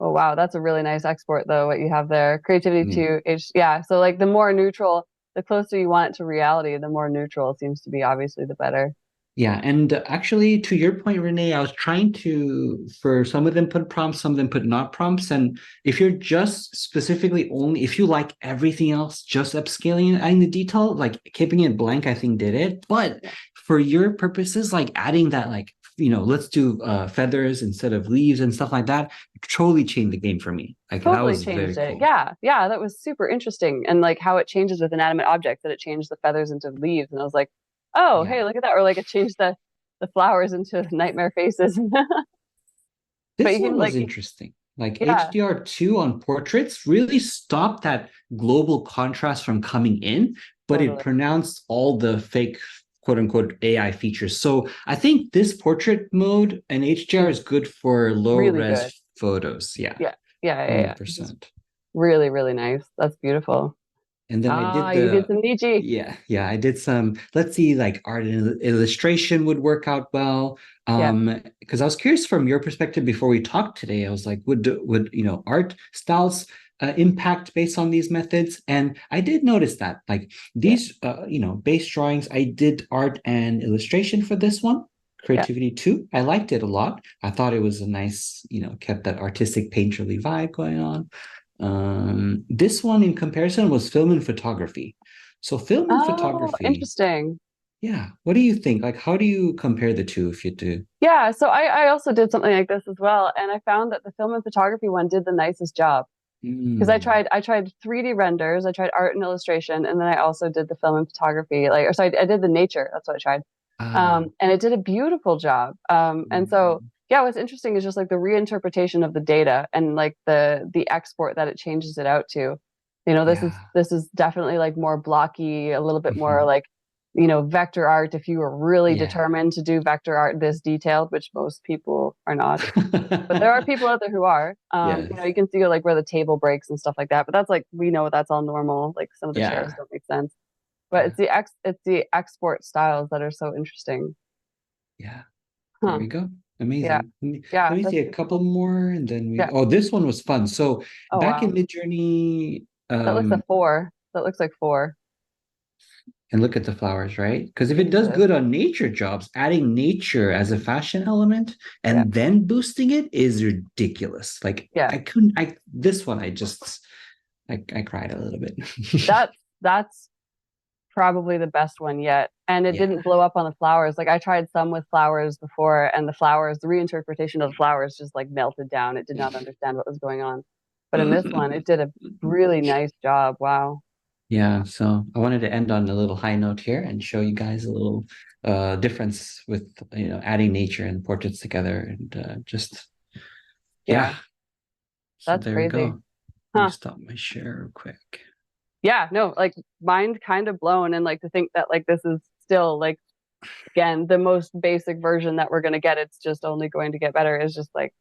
Oh wow, that's a really nice export though, what you have there. Creativity Yeah. to H yeah, so like the more neutral, the closer you want it to reality, the more neutral it seems to be obviously the better. Yeah, and actually, to your point, Renee, I was trying to, for some of them put prompts, some of them put not prompts. And if you're just specifically only, if you like everything else, just upscaling and adding the detail, like keeping it blank, I think did it. But Yeah. for your purposes, like adding that, like, let's do feathers instead of leaves and stuff like that, totally changed the game for me. Like that Totally was very changed it. cool. Yeah. Yeah, that was super interesting. And like how it changes with inanimate objects, that it changed the feathers into leaves. And I was like, oh, Yeah. hey, look at that. Or like it changed the flowers into nightmare faces. But This you can one was like interesting. Like yeah, HDR2 on portraits really stopped that global contrast from coming in, but it totally. pronounced all the fake quote unquote AI features. So I think this portrait mode and HDR Is is good for low really good. res photos. Yeah, Yeah. Yeah, yeah, yeah. Just 100%. Really, really nice. That's beautiful. And then I Ah, did you did the some Niji. yeah, I did some, let's see, like art and illustration would work out well. Yeah. Because I was curious from your perspective before we talked today, I was like, would art styles impact based on these methods? And I did notice that, like Yeah. these base drawings, I did art and illustration for this one. Yeah. Creativity 2. I liked it a lot. I thought it was a nice, kept that artistic painterly vibe going on. This one in comparison was film and photography. So film and Oh, photography, interesting. yeah. What do you think? Like, how do you compare the two if you do? Yeah, so I also did something like this as well, and I found that the film and photography one did the nicest job because Mm. I tried 3D renders, I tried art and illustration, and then I also did the film and photography. Like, or sorry, I did the nature. That's what I tried, Ah. and it did a beautiful job. And so Mm. yeah, what's interesting is just like the reinterpretation of the data and like the export that it changes it out to. Yeah. This is definitely like more blocky, a little bit more Mhm. like vector art if you were really Yeah. determined to do vector art this detailed, which most people are not. But there are people out there who are. Yes. You can see like where the table breaks and stuff like that. But that's like we know that's all normal. Like some of the chairs Yeah. don't make sense. But Yeah. it's the export styles that are so interesting. Yeah. There Huh. we go. Yeah. Amazing. Let Yeah. me That's see a pretty couple cool. more and then we Yeah. oh, this one was fun. So Oh back in wow. Midjourney, That looks a four. That looks like four. and look at the flowers, right? Because if it does Jesus. good on nature jobs, adding nature as a fashion element Yeah. and then boosting it is ridiculous. Like Yeah. I couldn't, I this one I just I cried a little bit. That's probably the best one yet. And it Yeah. didn't blow up on the flowers. Like I tried some with flowers before, and the flowers, the reinterpretation of the flowers just like melted down. It did not understand what was going on. But in this one, it did a really nice job. Wow. Yeah, so I wanted to end on a little high note here and show you guys a little difference with adding nature and portraits together and just Yeah, yeah. So that's there we crazy. go. Let me Huh. stop my share real quick. Yeah, no, like mind kind of blown. And like to think that like this is still like, again, the most basic version that we're going to get. It's just only going to get better is just like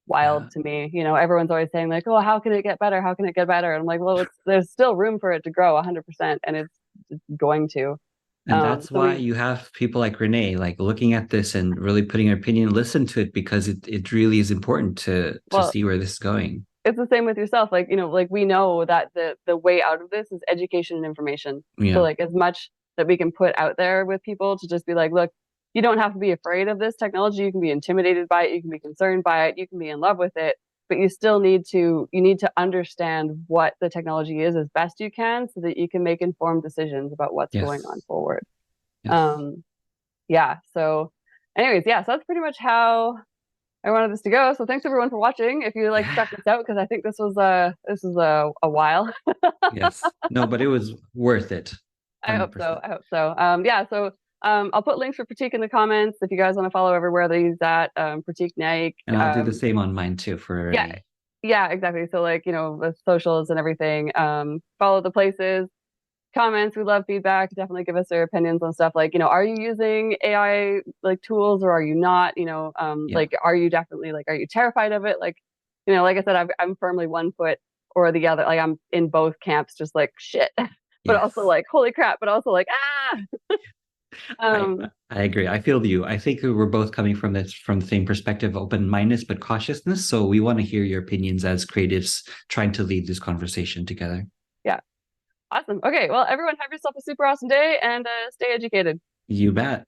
Yeah. wild to me. Everyone's always saying like, "Oh, how can it get better? How can it get better?" And I'm like, "Well, there's still room for it to grow 100%, and it's going to." And that's So why you have people like Renee, like looking at this and really putting her opinion, listen to it because it really is important to well, see where this is going. it's the same with yourself. Like like we know that the way out of this is education and information. So Yeah. like as much that we can put out there with people to just be like, look, you don't have to be afraid of this technology. You can be intimidated by it. You can be concerned by it. You can be in love with it. But you need to understand what the technology is as best you can so that you can make informed decisions about what's going on Yes. forward. Yes. Um, yeah. So anyways, yeah, so that's pretty much how I wanted this to go. So thanks everyone for watching. If you like Yeah. stuck this out, because I think this was a while. Yes. No, but it was worth it. I hope so. 100%. I hope so. Yeah. So I'll put links for Pratik in the comments if you guys want to follow everywhere that he's at. Pratik Naik. And I'll do the same on mine too for Yeah. Renee. Yeah. Exactly. So like the socials and everything. Follow the places. Comments. We love feedback. Definitely give us your opinions on stuff. Like are you using AI like tools or are you not? Yeah. Like are you definitely like are you terrified of it? Like like I said, I'm firmly one foot or the other. Like I'm in both camps, just like shit, but also Yes. like holy crap, but also like I um, I agree. I feel you. I think we're both coming from the same perspective, open-mindedness but cautiousness. So we want to hear your opinions as creatives trying to lead this conversation together. yeah, awesome. Okay, well, everyone have yourself a super awesome day and stay educated. You bet.